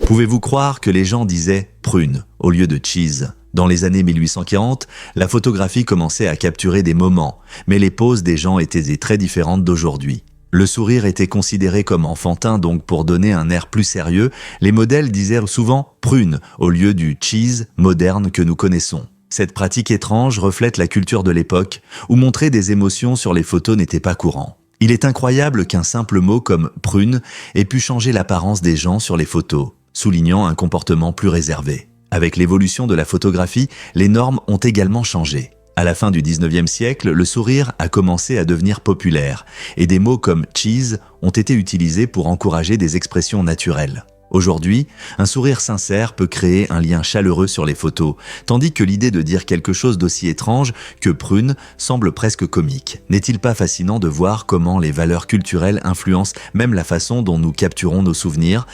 Pouvez-vous croire que les gens disaient « prune » au lieu de « cheese » ? Dans les années 1840, la photographie commençait à capturer des moments, mais les poses des gens étaient très différentes d'aujourd'hui. Le sourire était considéré comme enfantin, donc pour donner un air plus sérieux, les modèles disaient souvent « prune » au lieu du « cheese » moderne que nous connaissons. Cette pratique étrange reflète la culture de l'époque, où montrer des émotions sur les photos n'était pas courant. Il est incroyable qu'un simple mot comme « prune » ait pu changer l'apparence des gens sur les photos, soulignant un comportement plus réservé. Avec l'évolution de la photographie, les normes ont également changé. À la fin du 19e siècle, le sourire a commencé à devenir populaire, et des mots comme « cheese » ont été utilisés pour encourager des expressions naturelles. Aujourd'hui, un sourire sincère peut créer un lien chaleureux sur les photos, tandis que l'idée de dire quelque chose d'aussi étrange que prune semble presque comique. N'est-il pas fascinant de voir comment les valeurs culturelles influencent même la façon dont nous capturons nos souvenirs ?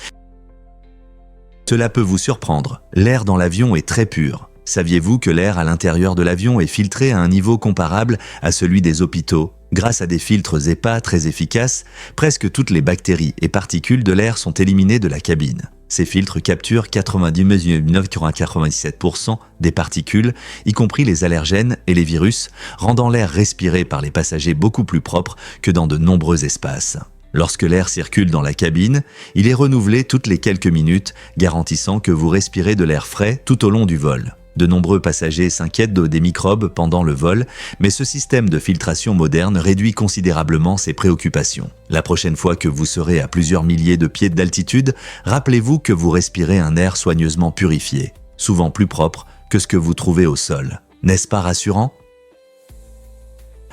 Cela peut vous surprendre. L'air dans l'avion est très pur. Saviez-vous que l'air à l'intérieur de l'avion est filtré à un niveau comparable à celui des hôpitaux ? Grâce à des filtres EPA très efficaces, presque toutes les bactéries et particules de l'air sont éliminées de la cabine. Ces filtres capturent 99,97% des particules, y compris les allergènes et les virus, rendant l'air respiré par les passagers beaucoup plus propre que dans de nombreux espaces. Lorsque l'air circule dans la cabine, il est renouvelé toutes les quelques minutes, garantissant que vous respirez de l'air frais tout au long du vol. De nombreux passagers s'inquiètent des microbes pendant le vol, mais ce système de filtration moderne réduit considérablement ces préoccupations. La prochaine fois que vous serez à plusieurs milliers de pieds d'altitude, rappelez-vous que vous respirez un air soigneusement purifié, souvent plus propre que ce que vous trouvez au sol. N'est-ce pas rassurant ?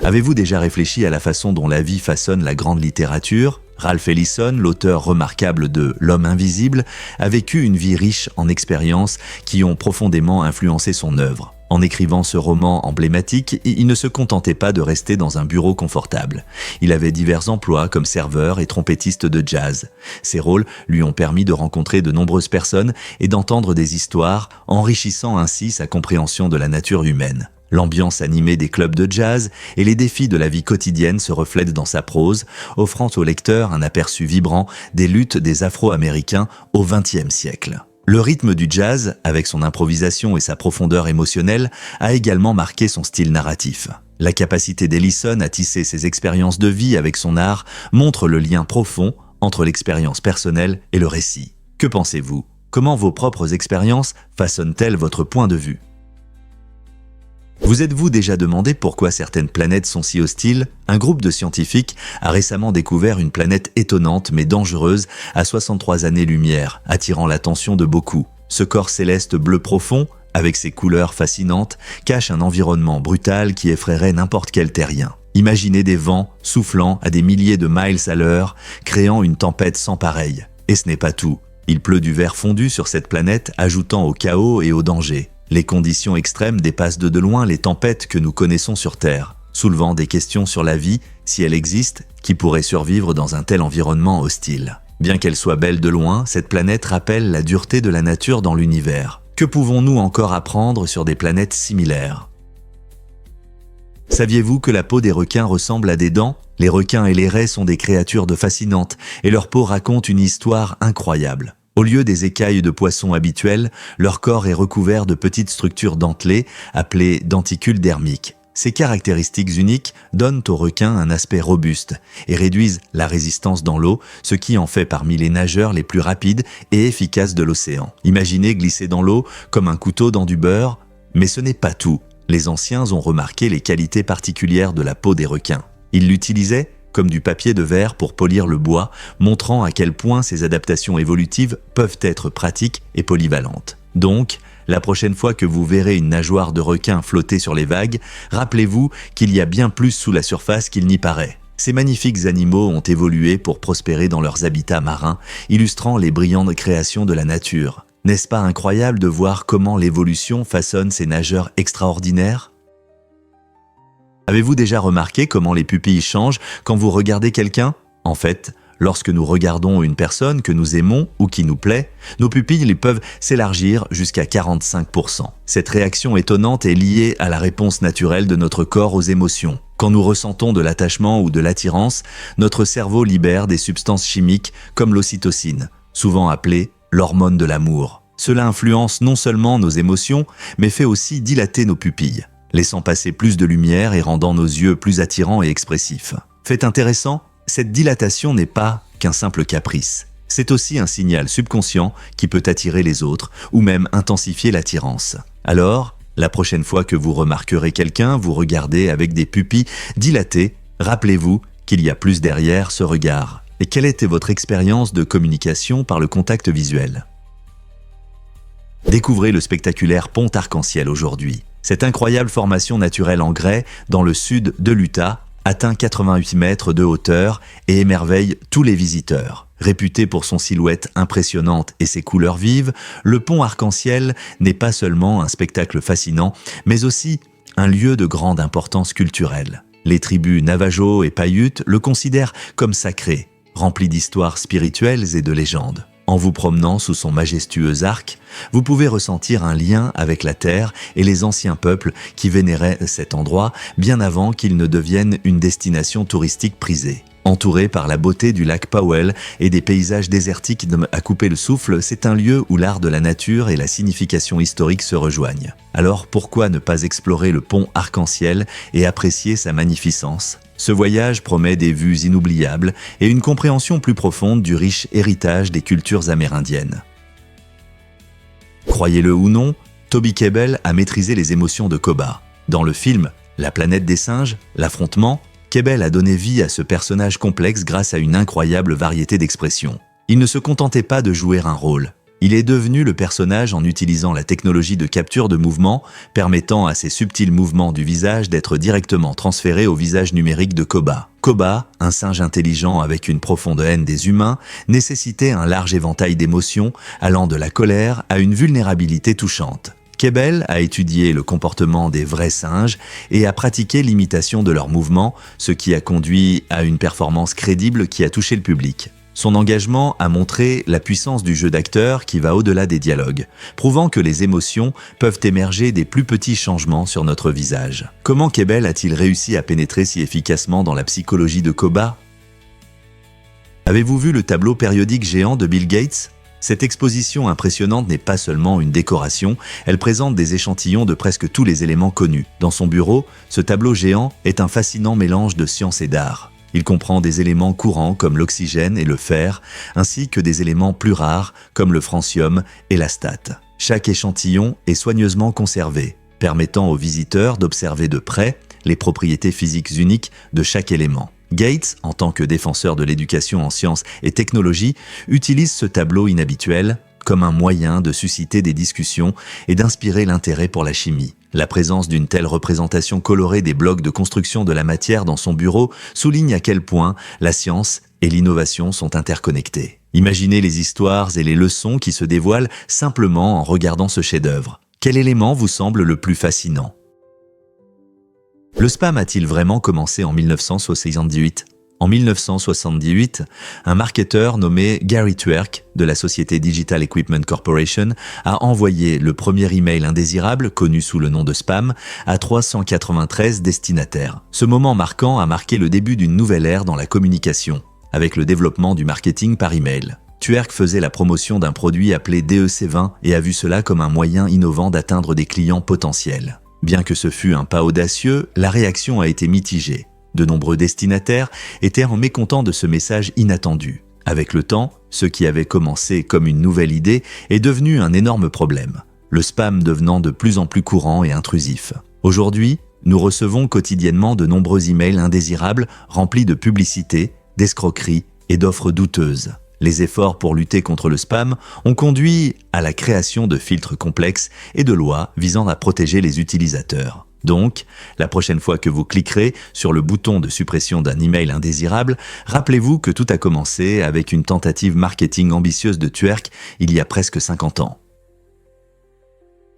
Avez-vous déjà réfléchi à la façon dont la vie façonne la grande littérature ? Ralph Ellison, l'auteur remarquable de L'homme invisible, a vécu une vie riche en expériences qui ont profondément influencé son œuvre. En écrivant ce roman emblématique, il ne se contentait pas de rester dans un bureau confortable. Il avait divers emplois comme serveur et trompettiste de jazz. Ces rôles lui ont permis de rencontrer de nombreuses personnes et d'entendre des histoires, enrichissant ainsi sa compréhension de la nature humaine. L'ambiance animée des clubs de jazz et les défis de la vie quotidienne se reflètent dans sa prose, offrant au lecteur un aperçu vibrant des luttes des Afro-Américains au XXe siècle. Le rythme du jazz, avec son improvisation et sa profondeur émotionnelle, a également marqué son style narratif. La capacité d'Ellison à tisser ses expériences de vie avec son art montre le lien profond entre l'expérience personnelle et le récit. Que pensez-vous ? Comment vos propres expériences façonnent-elles votre point de vue ? Vous êtes-vous déjà demandé pourquoi certaines planètes sont si hostiles ? Un groupe de scientifiques a récemment découvert une planète étonnante mais dangereuse à 63 années-lumière, attirant l'attention de beaucoup. Ce corps céleste bleu profond, avec ses couleurs fascinantes, cache un environnement brutal qui effraierait n'importe quel terrien. Imaginez des vents soufflant à des milliers de miles à l'heure, créant une tempête sans pareille. Et ce n'est pas tout. Il pleut du verre fondu sur cette planète, ajoutant au chaos et au danger. Les conditions extrêmes dépassent de loin les tempêtes que nous connaissons sur Terre, soulevant des questions sur la vie, si elle existe, qui pourrait survivre dans un tel environnement hostile. Bien qu'elle soit belle de loin, cette planète rappelle la dureté de la nature dans l'univers. Que pouvons-nous encore apprendre sur des planètes similaires ? Saviez-vous que la peau des requins ressemble à des dents ? Les requins et les raies sont des créatures fascinantes et leur peau raconte une histoire incroyable. Au lieu des écailles de poissons habituelles, leur corps est recouvert de petites structures dentelées appelées denticules dermiques. Ces caractéristiques uniques donnent aux requins un aspect robuste et réduisent la résistance dans l'eau, ce qui en fait parmi les nageurs les plus rapides et efficaces de l'océan. Imaginez glisser dans l'eau comme un couteau dans du beurre, mais ce n'est pas tout. Les anciens ont remarqué les qualités particulières de la peau des requins. Ils l'utilisaient comme du papier de verre pour polir le bois, montrant à quel point ces adaptations évolutives peuvent être pratiques et polyvalentes. Donc, la prochaine fois que vous verrez une nageoire de requin flotter sur les vagues, rappelez-vous qu'il y a bien plus sous la surface qu'il n'y paraît. Ces magnifiques animaux ont évolué pour prospérer dans leurs habitats marins, illustrant les brillantes créations de la nature. N'est-ce pas incroyable de voir comment l'évolution façonne ces nageurs extraordinaires ? Avez-vous déjà remarqué comment les pupilles changent quand vous regardez quelqu'un ? En fait, lorsque nous regardons une personne que nous aimons ou qui nous plaît, nos pupilles peuvent s'élargir jusqu'à 45%. Cette réaction étonnante est liée à la réponse naturelle de notre corps aux émotions. Quand nous ressentons de l'attachement ou de l'attirance, notre cerveau libère des substances chimiques comme l'ocytocine, souvent appelée l'hormone de l'amour. Cela influence non seulement nos émotions, mais fait aussi dilater nos pupilles, laissant passer plus de lumière et rendant nos yeux plus attirants et expressifs. Fait intéressant, cette dilatation n'est pas qu'un simple caprice. C'est aussi un signal subconscient qui peut attirer les autres ou même intensifier l'attirance. Alors, la prochaine fois que vous remarquerez quelqu'un vous regarder avec des pupilles dilatées, rappelez-vous qu'il y a plus derrière ce regard. Et quelle était votre expérience de communication par le contact visuel ? Découvrez le spectaculaire pont arc-en-ciel aujourd'hui. Cette incroyable formation naturelle en grès dans le sud de l'Utah atteint 88 mètres de hauteur et émerveille tous les visiteurs. Réputé pour son silhouette impressionnante et ses couleurs vives, le pont arc-en-ciel n'est pas seulement un spectacle fascinant, mais aussi un lieu de grande importance culturelle. Les tribus Navajo et Paiute le considèrent comme sacré, rempli d'histoires spirituelles et de légendes. En vous promenant sous son majestueux arc, vous pouvez ressentir un lien avec la terre et les anciens peuples qui vénéraient cet endroit bien avant qu'il ne devienne une destination touristique prisée. Entouré par la beauté du lac Powell et des paysages désertiques à couper le souffle, c'est un lieu où l'art de la nature et la signification historique se rejoignent. Alors pourquoi ne pas explorer le pont arc-en-ciel et apprécier sa magnificence ? Ce voyage promet des vues inoubliables et une compréhension plus profonde du riche héritage des cultures amérindiennes. Croyez-le ou non, Toby Kebbell a maîtrisé les émotions de Koba. Dans le film « La planète des singes », l'affrontement, Kebbell a donné vie à ce personnage complexe grâce à une incroyable variété d'expressions. Il ne se contentait pas de jouer un rôle. Il est devenu le personnage en utilisant la technologie de capture de mouvement, permettant à ces subtils mouvements du visage d'être directement transférés au visage numérique de Koba. Koba, un singe intelligent avec une profonde haine des humains, nécessitait un large éventail d'émotions, allant de la colère à une vulnérabilité touchante. Kebbell a étudié le comportement des vrais singes et a pratiqué l'imitation de leurs mouvements, ce qui a conduit à une performance crédible qui a touché le public. Son engagement a montré la puissance du jeu d'acteur qui va au-delà des dialogues, prouvant que les émotions peuvent émerger des plus petits changements sur notre visage. Comment Kebbell a-t-il réussi à pénétrer si efficacement dans la psychologie de Koba ? Avez-vous vu le tableau périodique géant de Bill Gates ? Cette exposition impressionnante n'est pas seulement une décoration, elle présente des échantillons de presque tous les éléments connus. Dans son bureau, ce tableau géant est un fascinant mélange de science et d'art. Il comprend des éléments courants comme l'oxygène et le fer, ainsi que des éléments plus rares comme le francium et l'astate. Chaque échantillon est soigneusement conservé, permettant aux visiteurs d'observer de près les propriétés physiques uniques de chaque élément. Gates, en tant que défenseur de l'éducation en sciences et technologies, utilise ce tableau inhabituel comme un moyen de susciter des discussions et d'inspirer l'intérêt pour la chimie. La présence d'une telle représentation colorée des blocs de construction de la matière dans son bureau souligne à quel point la science et l'innovation sont interconnectées. Imaginez les histoires et les leçons qui se dévoilent simplement en regardant ce chef-d'œuvre. Quel élément vous semble le plus fascinant? Le spam a-t-il vraiment commencé en 1978? En 1978, un marketeur nommé Gary Twerk de la société Digital Equipment Corporation a envoyé le premier email indésirable, connu sous le nom de spam, à 393 destinataires. Ce moment marquant a marqué le début d'une nouvelle ère dans la communication, avec le développement du marketing par email. Twerk faisait la promotion d'un produit appelé DEC20 et a vu cela comme un moyen innovant d'atteindre des clients potentiels. Bien que ce fût un pas audacieux, la réaction a été mitigée. De nombreux destinataires étaient mécontents de ce message inattendu. Avec le temps, ce qui avait commencé comme une nouvelle idée est devenu un énorme problème, le spam devenant de plus en plus courant et intrusif. Aujourd'hui, nous recevons quotidiennement de nombreux emails indésirables remplis de publicités, d'escroqueries et d'offres douteuses. Les efforts pour lutter contre le spam ont conduit à la création de filtres complexes et de lois visant à protéger les utilisateurs. Donc, la prochaine fois que vous cliquerez sur le bouton de suppression d'un email indésirable, rappelez-vous que tout a commencé avec une tentative marketing ambitieuse de Twerk il y a presque 50 ans.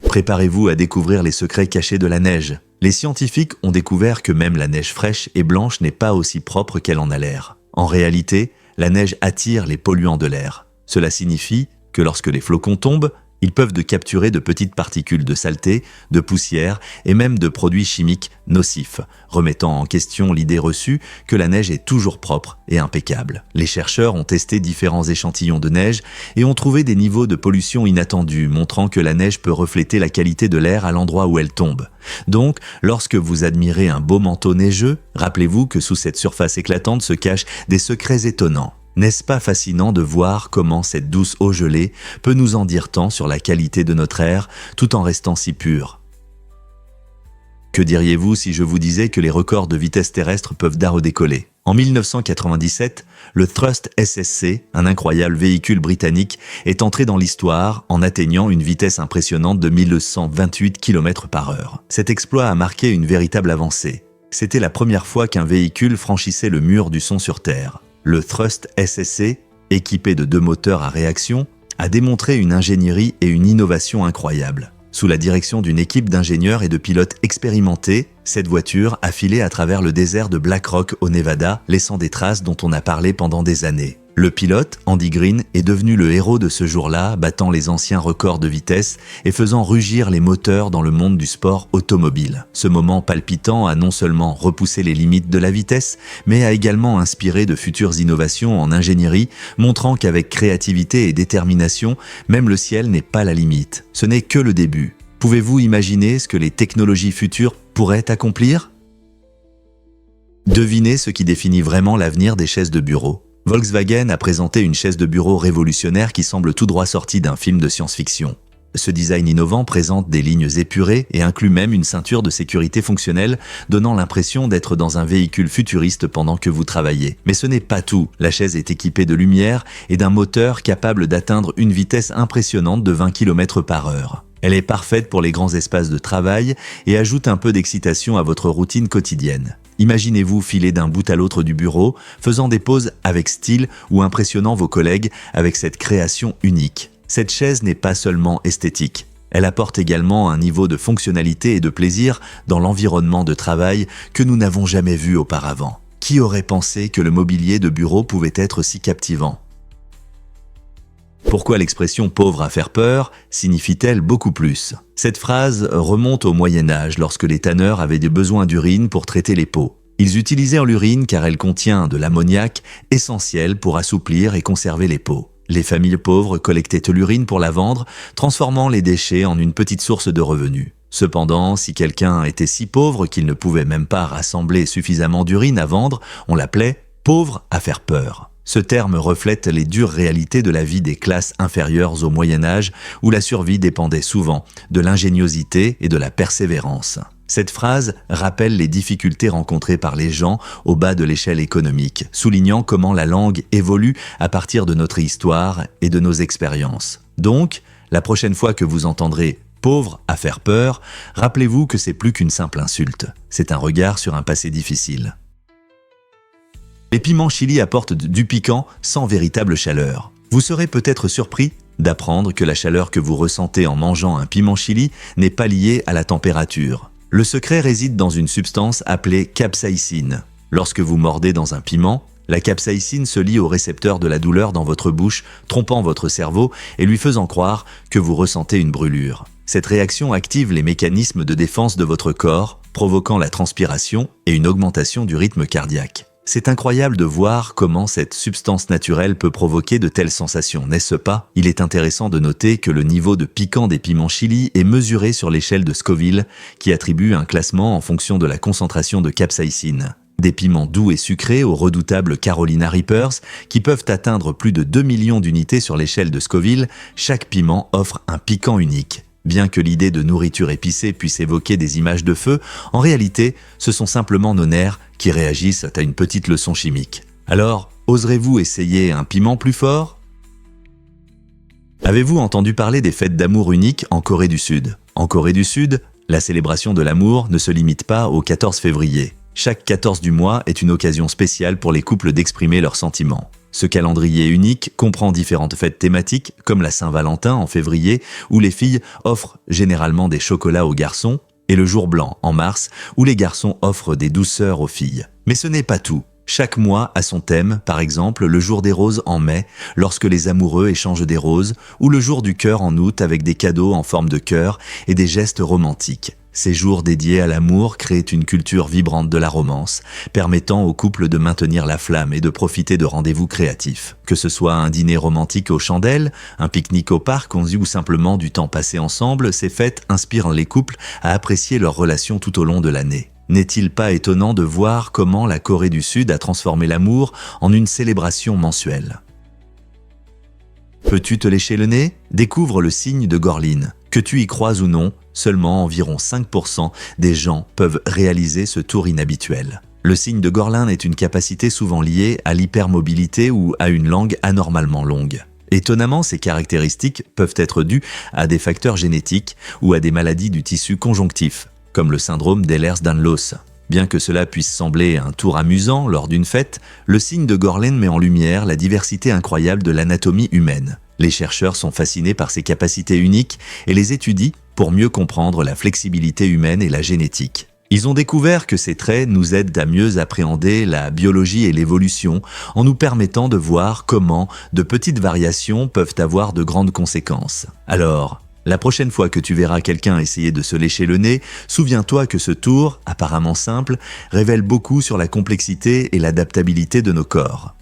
Préparez-vous à découvrir les secrets cachés de la neige. Les scientifiques ont découvert que même la neige fraîche et blanche n'est pas aussi propre qu'elle en a l'air. En réalité, la neige attire les polluants de l'air. Cela signifie que lorsque les flocons tombent, ils peuvent capturer de petites particules de saleté, de poussière et même de produits chimiques nocifs, remettant en question l'idée reçue que la neige est toujours propre et impeccable. Les chercheurs ont testé différents échantillons de neige et ont trouvé des niveaux de pollution inattendus, montrant que la neige peut refléter la qualité de l'air à l'endroit où elle tombe. Donc, lorsque vous admirez un beau manteau neigeux, rappelez-vous que sous cette surface éclatante se cachent des secrets étonnants. N'est-ce pas fascinant de voir comment cette douce eau gelée peut nous en dire tant sur la qualité de notre air tout en restant si pur? Que diriez-vous si je vous disais que les records de vitesse terrestre peuvent redécoller? En 1997, le Thrust SSC, un incroyable véhicule britannique, est entré dans l'histoire en atteignant une vitesse impressionnante de 1128 km/h. Cet exploit a marqué une véritable avancée. C'était la première fois qu'un véhicule franchissait le mur du son sur Terre. Le Thrust SSC, équipé de 2 moteurs à réaction, a démontré une ingénierie et une innovation incroyables. Sous la direction d'une équipe d'ingénieurs et de pilotes expérimentés, cette voiture a filé à travers le désert de Black Rock au Nevada, laissant des traces dont on a parlé pendant des années. Le pilote, Andy Green, est devenu le héros de ce jour-là, battant les anciens records de vitesse et faisant rugir les moteurs dans le monde du sport automobile. Ce moment palpitant a non seulement repoussé les limites de la vitesse, mais a également inspiré de futures innovations en ingénierie, montrant qu'avec créativité et détermination, même le ciel n'est pas la limite. Ce n'est que le début. Pouvez-vous imaginer ce que les technologies futures pourraient accomplir? Devinez ce qui définit vraiment l'avenir des chaises de bureau. Volkswagen a présenté une chaise de bureau révolutionnaire qui semble tout droit sortie d'un film de science-fiction. Ce design innovant présente des lignes épurées et inclut même une ceinture de sécurité fonctionnelle, donnant l'impression d'être dans un véhicule futuriste pendant que vous travaillez. Mais ce n'est pas tout. La chaise est équipée de lumière et d'un moteur capable d'atteindre une vitesse impressionnante de 20 km/h. Elle est parfaite pour les grands espaces de travail et ajoute un peu d'excitation à votre routine quotidienne. Imaginez-vous filer d'un bout à l'autre du bureau, faisant des pauses avec style ou impressionnant vos collègues avec cette création unique. Cette chaise n'est pas seulement esthétique. Elle apporte également un niveau de fonctionnalité et de plaisir dans l'environnement de travail que nous n'avons jamais vu auparavant. Qui aurait pensé que le mobilier de bureau pouvait être si captivant ? Pourquoi l'expression « pauvre à faire peur » signifie-t-elle beaucoup plus? Cette phrase remonte au Moyen-Âge lorsque les tanneurs avaient des besoins d'urine pour traiter les peaux. Ils utilisèrent l'urine car elle contient de l'ammoniac essentiel pour assouplir et conserver les peaux. Les familles pauvres collectaient l'urine pour la vendre, transformant les déchets en une petite source de revenus. Cependant, si quelqu'un était si pauvre qu'il ne pouvait même pas rassembler suffisamment d'urine à vendre, on l'appelait « pauvre à faire peur ». Ce terme reflète les dures réalités de la vie des classes inférieures au Moyen-Âge, où la survie dépendait souvent de l'ingéniosité et de la persévérance. Cette phrase rappelle les difficultés rencontrées par les gens au bas de l'échelle économique, soulignant comment la langue évolue à partir de notre histoire et de nos expériences. Donc, la prochaine fois que vous entendrez « pauvre à faire peur », rappelez-vous que c'est plus qu'une simple insulte. C'est un regard sur un passé difficile. Les piments chili apportent du piquant sans véritable chaleur. Vous serez peut-être surpris, d'apprendre que la chaleur que vous ressentez en mangeant un piment chili n'est pas liée à la température. Le secret réside dans une substance appelée capsaïcine. Lorsque vous mordez dans un piment, la capsaïcine se lie au récepteur de la douleur dans votre bouche, trompant votre cerveau et lui faisant croire que vous ressentez une brûlure. Cette réaction active les mécanismes de défense de votre corps, provoquant la transpiration et une augmentation du rythme cardiaque. C'est incroyable de voir comment cette substance naturelle peut provoquer de telles sensations, n'est-ce pas? Il est intéressant de noter que le niveau de piquant des piments chili est mesuré sur l'échelle de Scoville, qui attribue un classement en fonction de la concentration de capsaïcine. Des piments doux et sucrés aux redoutables Carolina Reapers, qui peuvent atteindre plus de 2 millions d'unités sur l'échelle de Scoville, chaque piment offre un piquant unique. Bien que l'idée de nourriture épicée puisse évoquer des images de feu, en réalité, ce sont simplement nos nerfs qui réagissent à une petite leçon chimique. Alors, oserez-vous essayer un piment plus fort? Avez-vous entendu parler des fêtes d'amour uniques en Corée du Sud? En Corée du Sud, la célébration de l'amour ne se limite pas au 14 février. Chaque 14 du mois est une occasion spéciale pour les couples d'exprimer leurs sentiments. Ce calendrier unique comprend différentes fêtes thématiques, comme la Saint-Valentin en février, où les filles offrent généralement des chocolats aux garçons, et le jour blanc en mars, où les garçons offrent des douceurs aux filles. Mais ce n'est pas tout. Chaque mois a son thème, par exemple le jour des roses en mai, lorsque les amoureux échangent des roses, ou le jour du cœur en août avec des cadeaux en forme de cœur et des gestes romantiques. Ces jours dédiés à l'amour créent une culture vibrante de la romance, permettant aux couples de maintenir la flamme et de profiter de rendez-vous créatifs. Que ce soit un dîner romantique aux chandelles, un pique-nique au parc ou simplement du temps passé ensemble, ces fêtes inspirent les couples à apprécier leurs relations tout au long de l'année. N'est-il pas étonnant de voir comment la Corée du Sud a transformé l'amour en une célébration mensuelle? Peux-tu te lécher le nez? Découvre le signe de Gorlin. Que tu y croises ou non, seulement environ 5% des gens peuvent réaliser ce tour inhabituel. Le signe de Gorlin est une capacité souvent liée à l'hypermobilité ou à une langue anormalement longue. Étonnamment, ces caractéristiques peuvent être dues à des facteurs génétiques ou à des maladies du tissu conjonctif, comme le syndrome d'Ehlers-Danlos. Bien que cela puisse sembler un tour amusant lors d'une fête, le signe de Gorlin met en lumière la diversité incroyable de l'anatomie humaine. Les chercheurs sont fascinés par ces capacités uniques et les étudient pour mieux comprendre la flexibilité humaine et la génétique. Ils ont découvert que ces traits nous aident à mieux appréhender la biologie et l'évolution en nous permettant de voir comment de petites variations peuvent avoir de grandes conséquences. Alors, la prochaine fois que tu verras quelqu'un essayer de se lécher le nez, souviens-toi que ce tour, apparemment simple, révèle beaucoup sur la complexité et l'adaptabilité de nos corps.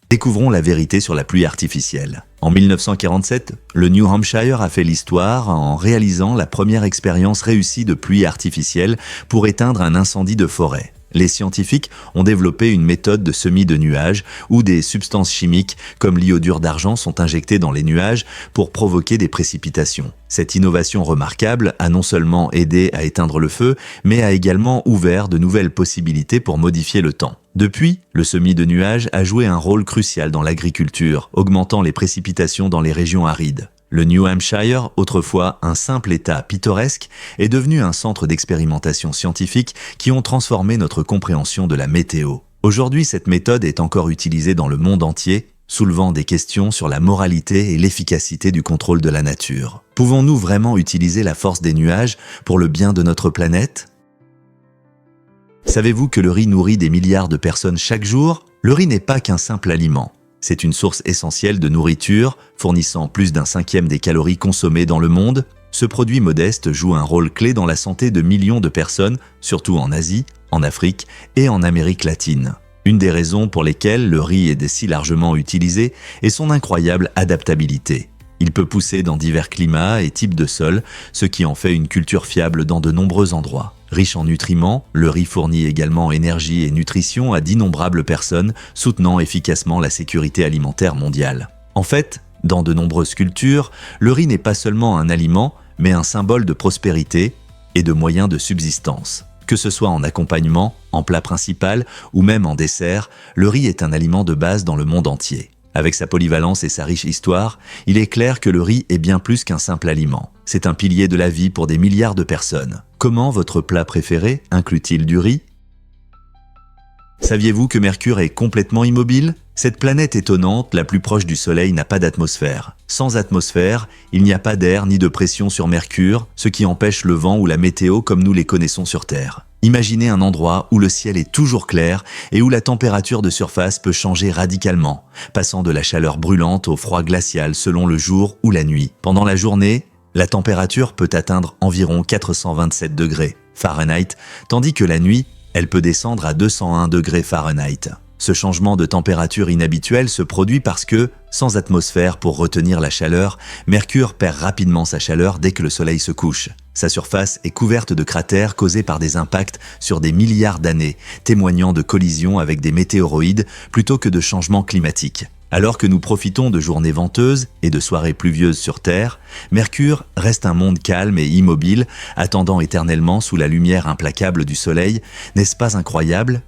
Découvrons la vérité sur la pluie artificielle. En 1947, le New Hampshire a fait l'histoire en réalisant la première expérience réussie de pluie artificielle pour éteindre un incendie de forêt. Les scientifiques ont développé une méthode de semis de nuages où des substances chimiques comme l'iodure d'argent sont injectées dans les nuages pour provoquer des précipitations. Cette innovation remarquable a non seulement aidé à éteindre le feu, mais a également ouvert de nouvelles possibilités pour modifier le temps. Depuis, le semis de nuages a joué un rôle crucial dans l'agriculture, augmentant les précipitations dans les régions arides. Le New Hampshire, autrefois un simple état pittoresque, est devenu un centre d'expérimentation scientifique qui ont transformé notre compréhension de la météo. Aujourd'hui, cette méthode est encore utilisée dans le monde entier, soulevant des questions sur la moralité et l'efficacité du contrôle de la nature. Pouvons-nous vraiment utiliser la force des nuages pour le bien de notre planète ? Savez-vous que le riz nourrit des milliards de personnes chaque jour? Le riz n'est pas qu'un simple aliment. C'est une source essentielle de nourriture, fournissant plus d'1/5 des calories consommées dans le monde. Ce produit modeste joue un rôle clé dans la santé de millions de personnes, surtout en Asie, en Afrique et en Amérique latine. Une des raisons pour lesquelles le riz est si largement utilisé est son incroyable adaptabilité. Il peut pousser dans divers climats et types de sols, ce qui en fait une culture fiable dans de nombreux endroits. Riche en nutriments, le riz fournit également énergie et nutrition à d'innombrables personnes, soutenant efficacement la sécurité alimentaire mondiale. En fait, dans de nombreuses cultures, le riz n'est pas seulement un aliment, mais un symbole de prospérité et de moyens de subsistance. Que ce soit en accompagnement, en plat principal ou même en dessert, le riz est un aliment de base dans le monde entier. Avec sa polyvalence et sa riche histoire, il est clair que le riz est bien plus qu'un simple aliment. C'est un pilier de la vie pour des milliards de personnes. Comment votre plat préféré inclut-il du riz? Saviez-vous que Mercure est complètement immobile? Cette planète étonnante, la plus proche du Soleil, n'a pas d'atmosphère. Sans atmosphère, il n'y a pas d'air ni de pression sur Mercure, ce qui empêche le vent ou la météo comme nous les connaissons sur Terre. Imaginez un endroit où le ciel est toujours clair et où la température de surface peut changer radicalement, passant de la chaleur brûlante au froid glacial selon le jour ou la nuit. Pendant la journée, la température peut atteindre environ 427 degrés Fahrenheit, tandis que la nuit, elle peut descendre à 201 degrés Fahrenheit. Ce changement de température inhabituel se produit parce que, sans atmosphère pour retenir la chaleur, Mercure perd rapidement sa chaleur dès que le Soleil se couche. Sa surface est couverte de cratères causés par des impacts sur des milliards d'années, témoignant de collisions avec des météoroïdes plutôt que de changements climatiques. Alors que nous profitons de journées venteuses et de soirées pluvieuses sur Terre, Mercure reste un monde calme et immobile, attendant éternellement sous la lumière implacable du Soleil. N'est-ce pas incroyable ?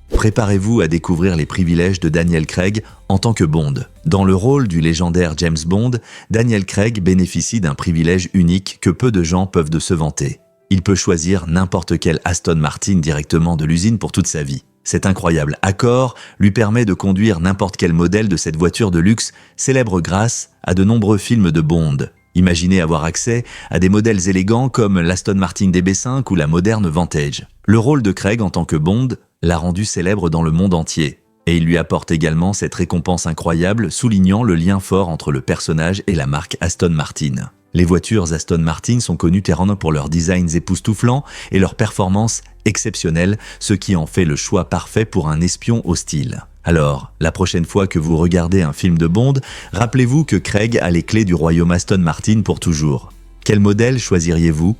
Préparez-vous à découvrir les privilèges de Daniel Craig en tant que Bond. Dans le rôle du légendaire James Bond, Daniel Craig bénéficie d'un privilège unique que peu de gens peuvent de se vanter. Il peut choisir n'importe quel Aston Martin directement de l'usine pour toute sa vie. Cet incroyable accord lui permet de conduire n'importe quel modèle de cette voiture de luxe, célèbre grâce à de nombreux films de Bond. Imaginez avoir accès à des modèles élégants comme l'Aston Martin DB5 ou la moderne Vantage. Le rôle de Craig en tant que Bond l'a rendu célèbre dans le monde entier. Et il lui apporte également cette récompense incroyable, soulignant le lien fort entre le personnage et la marque Aston Martin. Les voitures Aston Martin sont connues pour leurs designs époustouflants et leurs performances exceptionnelles, ce qui en fait le choix parfait pour un espion hostile. Alors, la prochaine fois que vous regardez un film de Bond, rappelez-vous que Craig a les clés du royaume Aston Martin pour toujours. Quel modèle choisiriez-vous ?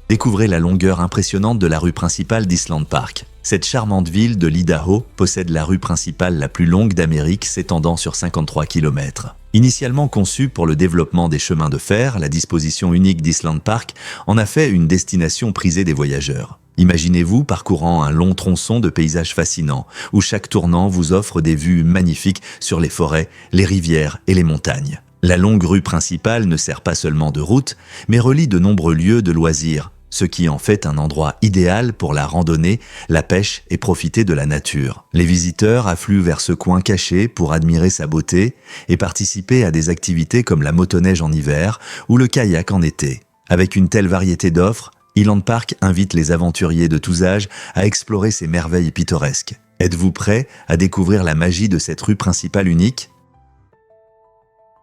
Découvrez la longueur impressionnante de la rue principale d'Island Park. Cette charmante ville de l'Idaho possède la rue principale la plus longue d'Amérique, s'étendant sur 53 km. Initialement conçue pour le développement des chemins de fer, la disposition unique d'Island Park en a fait une destination prisée des voyageurs. Imaginez-vous parcourant un long tronçon de paysages fascinants, où chaque tournant vous offre des vues magnifiques sur les forêts, les rivières et les montagnes. La longue rue principale ne sert pas seulement de route, mais relie de nombreux lieux de loisirs, ce qui en fait un endroit idéal pour la randonnée, la pêche et profiter de la nature. Les visiteurs affluent vers ce coin caché pour admirer sa beauté et participer à des activités comme la motoneige en hiver ou le kayak en été. Avec une telle variété d'offres, Island Park invite les aventuriers de tous âges à explorer ces merveilles pittoresques. Êtes-vous prêts à découvrir la magie de cette rue principale unique ?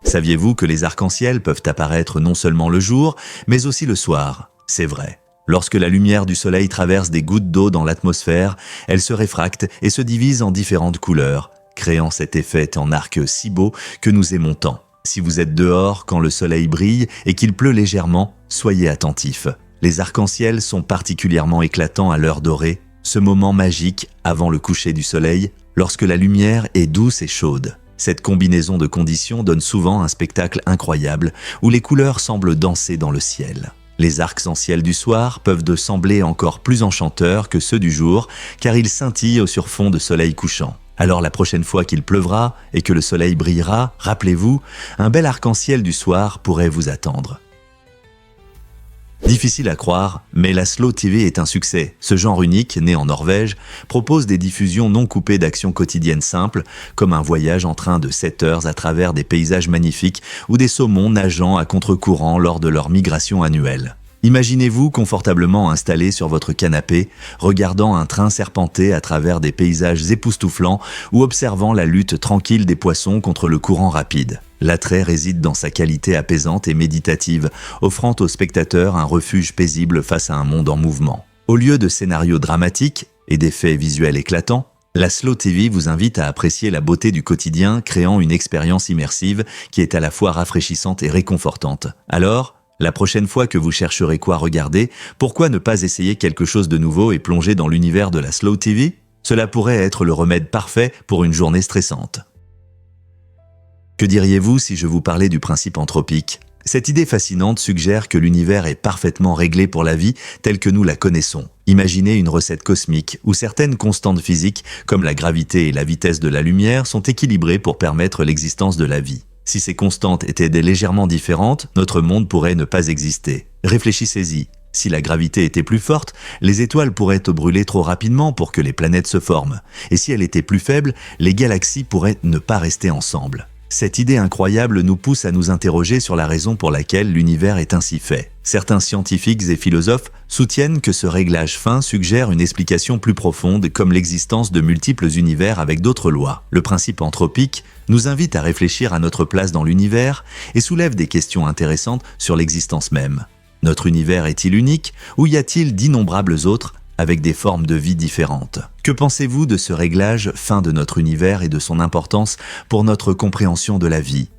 Saviez-vous que les arcs-en-ciel peuvent apparaître non seulement le jour, mais aussi le soir ? C'est vrai. Lorsque la lumière du soleil traverse des gouttes d'eau dans l'atmosphère, elle se réfracte et se divise en différentes couleurs, créant cet effet en arc si beau que nous aimons tant. Si vous êtes dehors quand le soleil brille et qu'il pleut légèrement, soyez attentifs. Les arcs-en-ciel sont particulièrement éclatants à l'heure dorée, ce moment magique avant le coucher du soleil, lorsque la lumière est douce et chaude. Cette combinaison de conditions donne souvent un spectacle incroyable où les couleurs semblent danser dans le ciel. Les arcs-en-ciel du soir peuvent sembler encore plus enchanteurs que ceux du jour, car ils scintillent sur fond de soleil couchant. Alors la prochaine fois qu'il pleuvra et que le soleil brillera, rappelez-vous, un bel arc-en-ciel du soir pourrait vous attendre. Difficile à croire, mais la Slow TV est un succès. Ce genre unique, né en Norvège, propose des diffusions non coupées d'actions quotidiennes simples, comme un voyage en train de 7 heures à travers des paysages magnifiques ou des saumons nageant à contre-courant lors de leur migration annuelle. Imaginez-vous confortablement installé sur votre canapé, regardant un train serpenter à travers des paysages époustouflants ou observant la lutte tranquille des poissons contre le courant rapide. L'attrait réside dans sa qualité apaisante et méditative, offrant aux spectateurs un refuge paisible face à un monde en mouvement. Au lieu de scénarios dramatiques et d'effets visuels éclatants, la Slow TV vous invite à apprécier la beauté du quotidien, créant une expérience immersive qui est à la fois rafraîchissante et réconfortante. Alors, la prochaine fois que vous chercherez quoi regarder, pourquoi ne pas essayer quelque chose de nouveau et plonger dans l'univers de la Slow TV ? Cela pourrait être le remède parfait pour une journée stressante. Que diriez-vous si je vous parlais du principe anthropique ? Cette idée fascinante suggère que l'univers est parfaitement réglé pour la vie telle que nous la connaissons. Imaginez une recette cosmique où certaines constantes physiques, comme la gravité et la vitesse de la lumière, sont équilibrées pour permettre l'existence de la vie. Si ces constantes étaient légèrement différentes, notre monde pourrait ne pas exister. Réfléchissez-y. Si la gravité était plus forte, les étoiles pourraient brûler trop rapidement pour que les planètes se forment. Et si elle était plus faible, les galaxies pourraient ne pas rester ensemble. Cette idée incroyable nous pousse à nous interroger sur la raison pour laquelle l'univers est ainsi fait. Certains scientifiques et philosophes soutiennent que ce réglage fin suggère une explication plus profonde, comme l'existence de multiples univers avec d'autres lois. Le principe anthropique nous invite à réfléchir à notre place dans l'univers et soulève des questions intéressantes sur l'existence même. Notre univers est-il unique ou y a-t-il d'innombrables autres avec des formes de vie différentes? Que pensez-vous de ce réglage fin de notre univers et de son importance pour notre compréhension de la vie?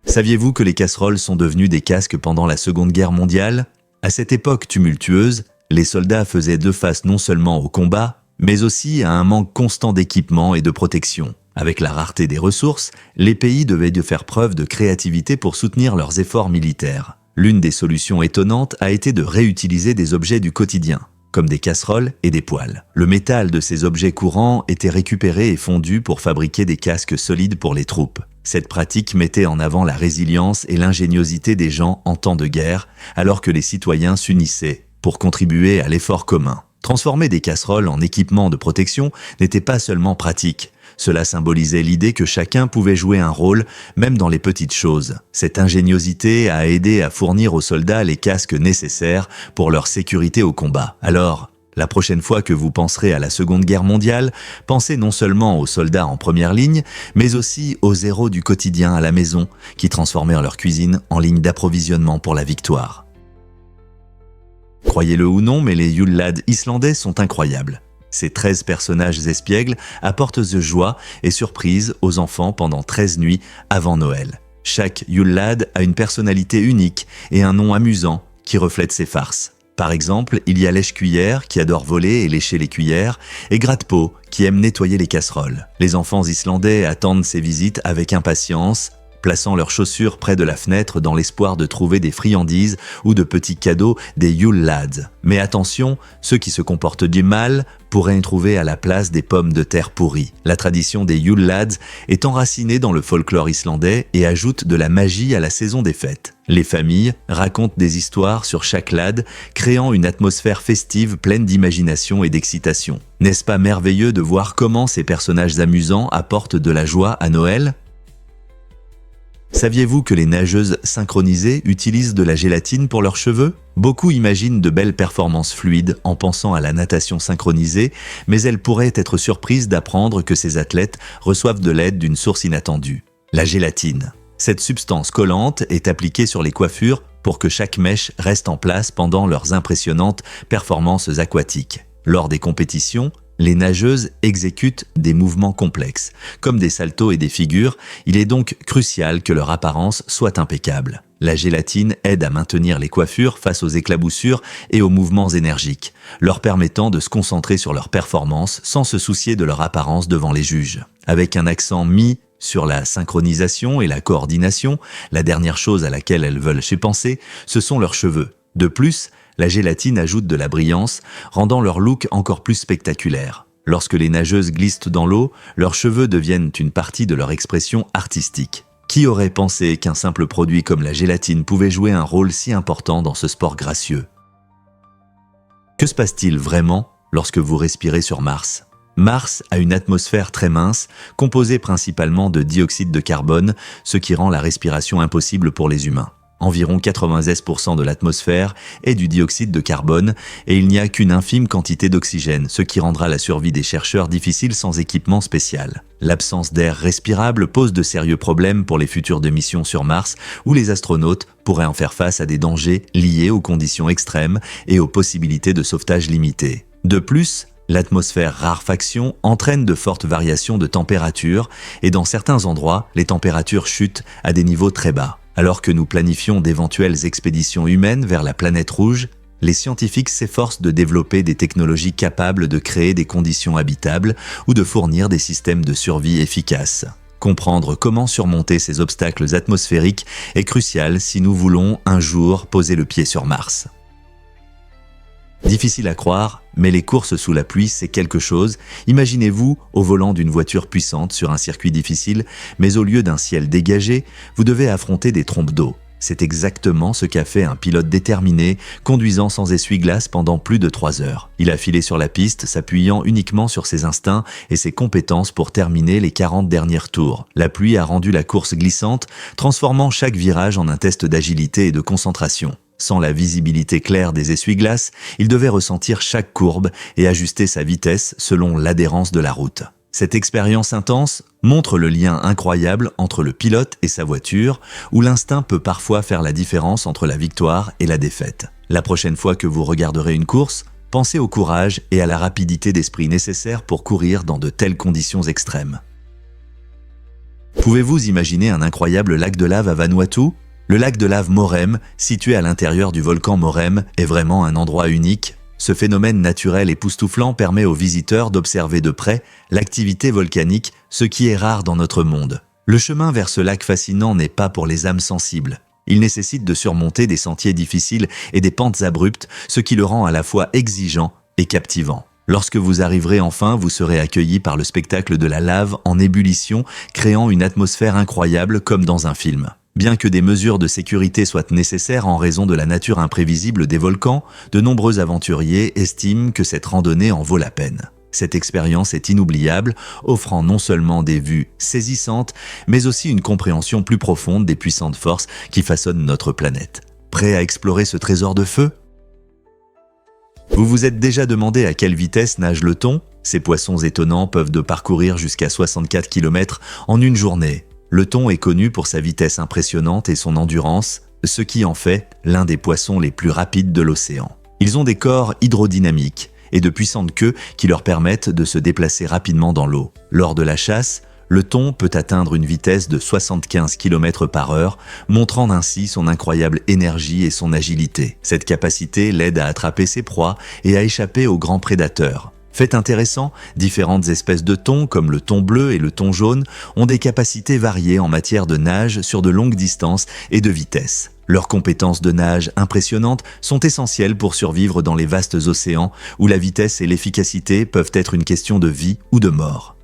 Saviez-vous que les casseroles sont devenues des casques pendant la Seconde Guerre mondiale? À cette époque tumultueuse, les soldats faisaient deux faces non seulement au combat, mais aussi à un manque constant d'équipement et de protection. Avec la rareté des ressources, les pays devaient faire preuve de créativité pour soutenir leurs efforts militaires. L'une des solutions étonnantes a été de réutiliser des objets du quotidien, comme des casseroles et des poêles. Le métal de ces objets courants était récupéré et fondu pour fabriquer des casques solides pour les troupes. Cette pratique mettait en avant la résilience et l'ingéniosité des gens en temps de guerre, alors que les citoyens s'unissaient pour contribuer à l'effort commun. Transformer des casseroles en équipement de protection n'était pas seulement pratique. Cela symbolisait l'idée que chacun pouvait jouer un rôle, même dans les petites choses. Cette ingéniosité a aidé à fournir aux soldats les casques nécessaires pour leur sécurité au combat. Alors, la prochaine fois que vous penserez à la Seconde Guerre mondiale, pensez non seulement aux soldats en première ligne, mais aussi aux héros du quotidien à la maison, qui transformèrent leur cuisine en ligne d'approvisionnement pour la victoire. Croyez-le ou non, mais les Yule Lads islandais sont incroyables. Ces 13 personnages espiègles apportent de joie et surprise aux enfants pendant 13 nuits avant Noël. Chaque Yule Lad a une personnalité unique et un nom amusant qui reflète ses farces. Par exemple, il y a Lèche-Cuillère qui adore voler et lécher les cuillères, et Gratte-Peau qui aime nettoyer les casseroles. Les enfants islandais attendent ces visites avec impatience, plaçant leurs chaussures près de la fenêtre dans l'espoir de trouver des friandises ou de petits cadeaux des Yule Lads. Mais attention, ceux qui se comportent du mal pourraient y trouver à la place des pommes de terre pourries. La tradition des Yule Lads est enracinée dans le folklore islandais et ajoute de la magie à la saison des fêtes. Les familles racontent des histoires sur chaque lad, créant une atmosphère festive pleine d'imagination et d'excitation. N'est-ce pas merveilleux de voir comment ces personnages amusants apportent de la joie à Noël ? Saviez-vous que les nageuses synchronisées utilisent de la gélatine pour leurs cheveux? Beaucoup imaginent de belles performances fluides en pensant à la natation synchronisée, mais elles pourraient être surprises d'apprendre que ces athlètes reçoivent de l'aide d'une source inattendue, la gélatine. Cette substance collante est appliquée sur les coiffures pour que chaque mèche reste en place pendant leurs impressionnantes performances aquatiques. Lors des compétitions, les nageuses exécutent des mouvements complexes. Comme des saltos et des figures, il est donc crucial que leur apparence soit impeccable. La gélatine aide à maintenir les coiffures face aux éclaboussures et aux mouvements énergiques, leur permettant de se concentrer sur leur performance sans se soucier de leur apparence devant les juges. Avec un accent mis sur la synchronisation et la coordination, la dernière chose à laquelle elles veulent penser, ce sont leurs cheveux. De plus, la gélatine ajoute de la brillance, rendant leur look encore plus spectaculaire. Lorsque les nageuses glissent dans l'eau, leurs cheveux deviennent une partie de leur expression artistique. Qui aurait pensé qu'un simple produit comme la gélatine pouvait jouer un rôle si important dans ce sport gracieux? Que se passe-t-il vraiment lorsque vous respirez sur Mars? Mars a une atmosphère très mince, composée principalement de dioxyde de carbone, ce qui rend la respiration impossible pour les humains. Environ 96% de l'atmosphère est du dioxyde de carbone et il n'y a qu'une infime quantité d'oxygène, ce qui rendra la survie des chercheurs difficile sans équipement spécial. L'absence d'air respirable pose de sérieux problèmes pour les futures missions sur Mars où les astronautes pourraient en faire face à des dangers liés aux conditions extrêmes et aux possibilités de sauvetage limitées. De plus, l'atmosphère raréfaction entraîne de fortes variations de température et dans certains endroits, les températures chutent à des niveaux très bas. Alors que nous planifions d'éventuelles expéditions humaines vers la planète rouge, les scientifiques s'efforcent de développer des technologies capables de créer des conditions habitables ou de fournir des systèmes de survie efficaces. Comprendre comment surmonter ces obstacles atmosphériques est crucial si nous voulons un jour poser le pied sur Mars. Difficile à croire, mais les courses sous la pluie, c'est quelque chose. Imaginez-vous au volant d'une voiture puissante sur un circuit difficile, mais au lieu d'un ciel dégagé, vous devez affronter des trompes d'eau. C'est exactement ce qu'a fait un pilote déterminé, conduisant sans essuie-glace pendant plus de 3 heures. Il a filé sur la piste, s'appuyant uniquement sur ses instincts et ses compétences pour terminer les 40 derniers tours. La pluie a rendu la course glissante, transformant chaque virage en un test d'agilité et de concentration. Sans la visibilité claire des essuie-glaces, il devait ressentir chaque courbe et ajuster sa vitesse selon l'adhérence de la route. Cette expérience intense montre le lien incroyable entre le pilote et sa voiture, où l'instinct peut parfois faire la différence entre la victoire et la défaite. La prochaine fois que vous regarderez une course, pensez au courage et à la rapidité d'esprit nécessaires pour courir dans de telles conditions extrêmes. Pouvez-vous imaginer un incroyable lac de lave à Vanuatu ? Le lac de lave Morem, situé à l'intérieur du volcan Morem, est vraiment un endroit unique. Ce phénomène naturel époustouflant permet aux visiteurs d'observer de près l'activité volcanique, ce qui est rare dans notre monde. Le chemin vers ce lac fascinant n'est pas pour les âmes sensibles. Il nécessite de surmonter des sentiers difficiles et des pentes abruptes, ce qui le rend à la fois exigeant et captivant. Lorsque vous arriverez enfin, vous serez accueilli par le spectacle de la lave en ébullition, créant une atmosphère incroyable comme dans un film. Bien que des mesures de sécurité soient nécessaires en raison de la nature imprévisible des volcans, de nombreux aventuriers estiment que cette randonnée en vaut la peine. Cette expérience est inoubliable, offrant non seulement des vues saisissantes, mais aussi une compréhension plus profonde des puissantes forces qui façonnent notre planète. Prêt à explorer ce trésor de feu ? Vous vous êtes déjà demandé à quelle vitesse nage le thon ? Ces poissons étonnants peuvent parcourir jusqu'à 64 km en une journée. Le thon est connu pour sa vitesse impressionnante et son endurance, ce qui en fait l'un des poissons les plus rapides de l'océan. Ils ont des corps hydrodynamiques et de puissantes queues qui leur permettent de se déplacer rapidement dans l'eau. Lors de la chasse, le thon peut atteindre une vitesse de 75 km/h, montrant ainsi son incroyable énergie et son agilité. Cette capacité l'aide à attraper ses proies et à échapper aux grands prédateurs. Fait intéressant, différentes espèces de thons, comme le thon bleu et le thon jaune, ont des capacités variées en matière de nage sur de longues distances et de vitesse. Leurs compétences de nage impressionnantes sont essentielles pour survivre dans les vastes océans où la vitesse et l'efficacité peuvent être une question de vie ou de mort.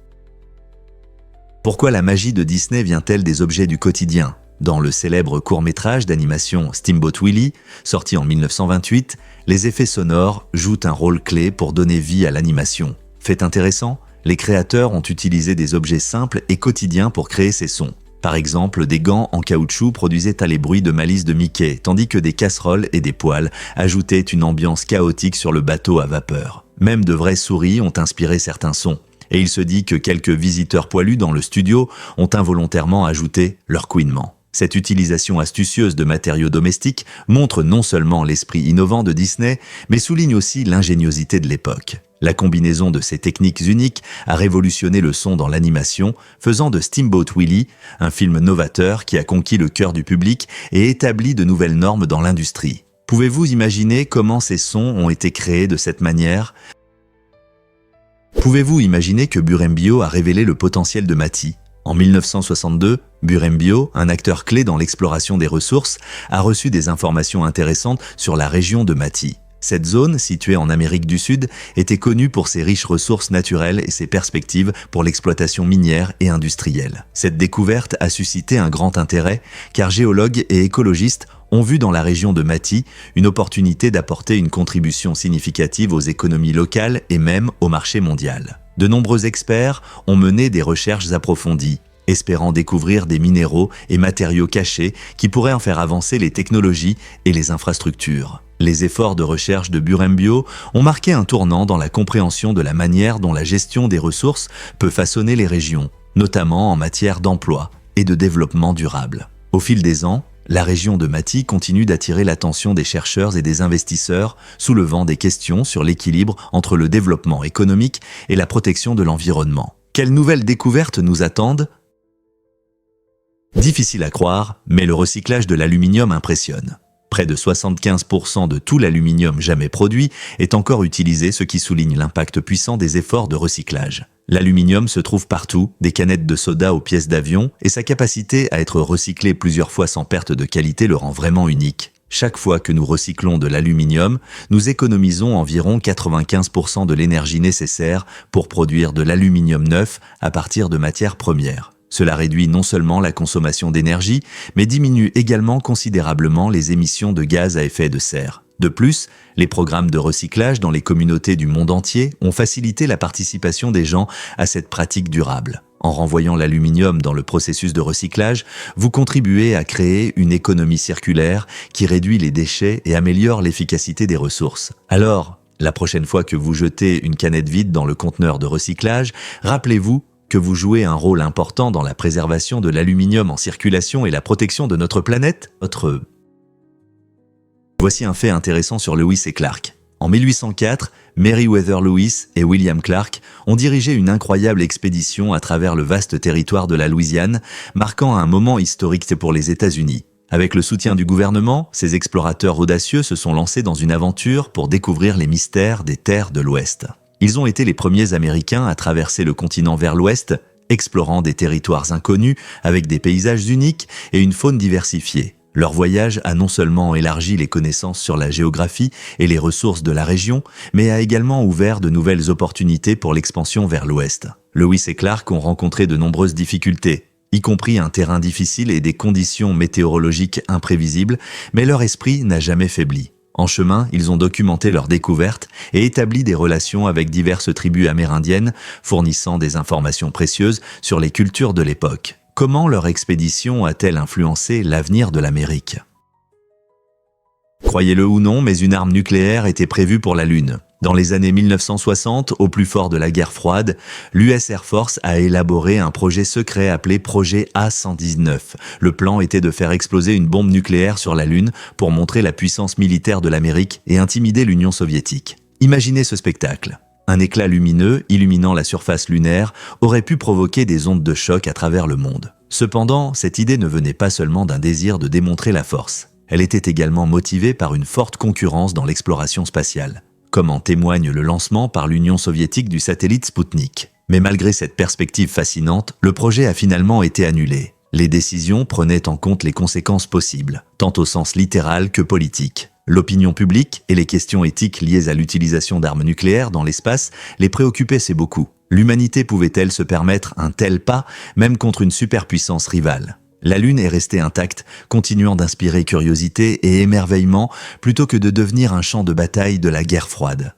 Pourquoi la magie de Disney vient-elle des objets du quotidien ? Dans le célèbre court-métrage d'animation Steamboat Willie, sorti en 1928, les effets sonores jouent un rôle clé pour donner vie à l'animation. Fait intéressant, les créateurs ont utilisé des objets simples et quotidiens pour créer ces sons. Par exemple, des gants en caoutchouc produisaient les bruits de malice de Mickey, tandis que des casseroles et des poêles ajoutaient une ambiance chaotique sur le bateau à vapeur. Même de vraies souris ont inspiré certains sons. Et il se dit que quelques visiteurs poilus dans le studio ont involontairement ajouté leur couinement. Cette utilisation astucieuse de matériaux domestiques montre non seulement l'esprit innovant de Disney, mais souligne aussi l'ingéniosité de l'époque. La combinaison de ces techniques uniques a révolutionné le son dans l'animation, faisant de Steamboat Willie un film novateur qui a conquis le cœur du public et établi de nouvelles normes dans l'industrie. Pouvez-vous imaginer comment ces sons ont été créés de cette manière ? Pouvez-vous imaginer que Burembio a révélé le potentiel de Mati ? En 1962, Burembio, un acteur clé dans l'exploration des ressources, a reçu des informations intéressantes sur la région de Mati. Cette zone, située en Amérique du Sud, était connue pour ses riches ressources naturelles et ses perspectives pour l'exploitation minière et industrielle. Cette découverte a suscité un grand intérêt, car géologues et écologistes ont vu dans la région de Mati une opportunité d'apporter une contribution significative aux économies locales et même au marché mondial. De nombreux experts ont mené des recherches approfondies, espérant découvrir des minéraux et matériaux cachés qui pourraient en faire avancer les technologies et les infrastructures. Les efforts de recherche de Burembio ont marqué un tournant dans la compréhension de la manière dont la gestion des ressources peut façonner les régions, notamment en matière d'emploi et de développement durable. Au fil des ans, la région de Mati continue d'attirer l'attention des chercheurs et des investisseurs, soulevant des questions sur l'équilibre entre le développement économique et la protection de l'environnement. Quelles nouvelles découvertes nous attendent ? Difficile à croire, mais le recyclage de l'aluminium impressionne. Près de 75% de tout l'aluminium jamais produit est encore utilisé, ce qui souligne l'impact puissant des efforts de recyclage. L'aluminium se trouve partout, des canettes de soda aux pièces d'avion, et sa capacité à être recyclé plusieurs fois sans perte de qualité le rend vraiment unique. Chaque fois que nous recyclons de l'aluminium, nous économisons environ 95% de l'énergie nécessaire pour produire de l'aluminium neuf à partir de matières premières. Cela réduit non seulement la consommation d'énergie, mais diminue également considérablement les émissions de gaz à effet de serre. De plus, les programmes de recyclage dans les communautés du monde entier ont facilité la participation des gens à cette pratique durable. En renvoyant l'aluminium dans le processus de recyclage, vous contribuez à créer une économie circulaire qui réduit les déchets et améliore l'efficacité des ressources. Alors, la prochaine fois que vous jetez une canette vide dans le conteneur de recyclage, rappelez-vous que vous jouez un rôle important dans la préservation de l'aluminium en circulation et la protection de notre planète. Voici un fait intéressant sur Lewis et Clark. En 1804, Meriwether Lewis et William Clark ont dirigé une incroyable expédition à travers le vaste territoire de la Louisiane, marquant un moment historique pour les États-Unis. Avec le soutien du gouvernement, ces explorateurs audacieux se sont lancés dans une aventure pour découvrir les mystères des terres de l'Ouest. Ils ont été les premiers Américains à traverser le continent vers l'Ouest, explorant des territoires inconnus avec des paysages uniques et une faune diversifiée. Leur voyage a non seulement élargi les connaissances sur la géographie et les ressources de la région, mais a également ouvert de nouvelles opportunités pour l'expansion vers l'Ouest. Lewis et Clark ont rencontré de nombreuses difficultés, y compris un terrain difficile et des conditions météorologiques imprévisibles, mais leur esprit n'a jamais faibli. En chemin, ils ont documenté leurs découvertes et établi des relations avec diverses tribus amérindiennes, fournissant des informations précieuses sur les cultures de l'époque. Comment leur expédition a-t-elle influencé l'avenir de l'Amérique ? Croyez-le ou non, mais une arme nucléaire était prévue pour la Lune. Dans les années 1960, au plus fort de la guerre froide, l'US Air Force a élaboré un projet secret appelé Projet A-119. Le plan était de faire exploser une bombe nucléaire sur la Lune pour montrer la puissance militaire de l'Amérique et intimider l'Union soviétique. Imaginez ce spectacle. Un éclat lumineux, illuminant la surface lunaire, aurait pu provoquer des ondes de choc à travers le monde. Cependant, cette idée ne venait pas seulement d'un désir de démontrer la force. Elle était également motivée par une forte concurrence dans l'exploration spatiale, comme en témoigne le lancement par l'Union soviétique du satellite Spoutnik. Mais malgré cette perspective fascinante, le projet a finalement été annulé. Les décisions prenaient en compte les conséquences possibles, tant au sens littéral que politique. L'opinion publique et les questions éthiques liées à l'utilisation d'armes nucléaires dans l'espace les préoccupaient beaucoup. L'humanité pouvait-elle se permettre un tel pas, même contre une superpuissance rivale ? La Lune est restée intacte, continuant d'inspirer curiosité et émerveillement plutôt que de devenir un champ de bataille de la guerre froide.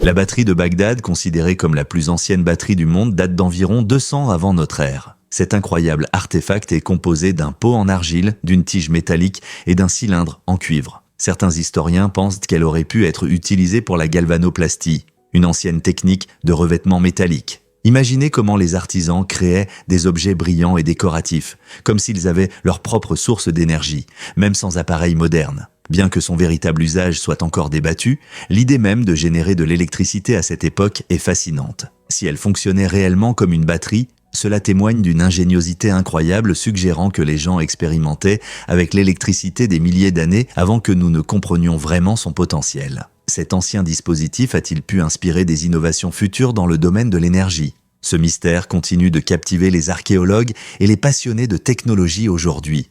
La batterie de Bagdad, considérée comme la plus ancienne batterie du monde, date d'environ 200 avant notre ère. Cet incroyable artefact est composé d'un pot en argile, d'une tige métallique et d'un cylindre en cuivre. Certains historiens pensent qu'elle aurait pu être utilisée pour la galvanoplastie, une ancienne technique de revêtement métallique. Imaginez comment les artisans créaient des objets brillants et décoratifs, comme s'ils avaient leur propre source d'énergie, même sans appareil moderne. Bien que son véritable usage soit encore débattu, l'idée même de générer de l'électricité à cette époque est fascinante. Si elle fonctionnait réellement comme une batterie, cela témoigne d'une ingéniosité incroyable suggérant que les gens expérimentaient avec l'électricité des milliers d'années avant que nous ne comprenions vraiment son potentiel. Cet ancien dispositif a-t-il pu inspirer des innovations futures dans le domaine de l'énergie ? Ce mystère continue de captiver les archéologues et les passionnés de technologie aujourd'hui.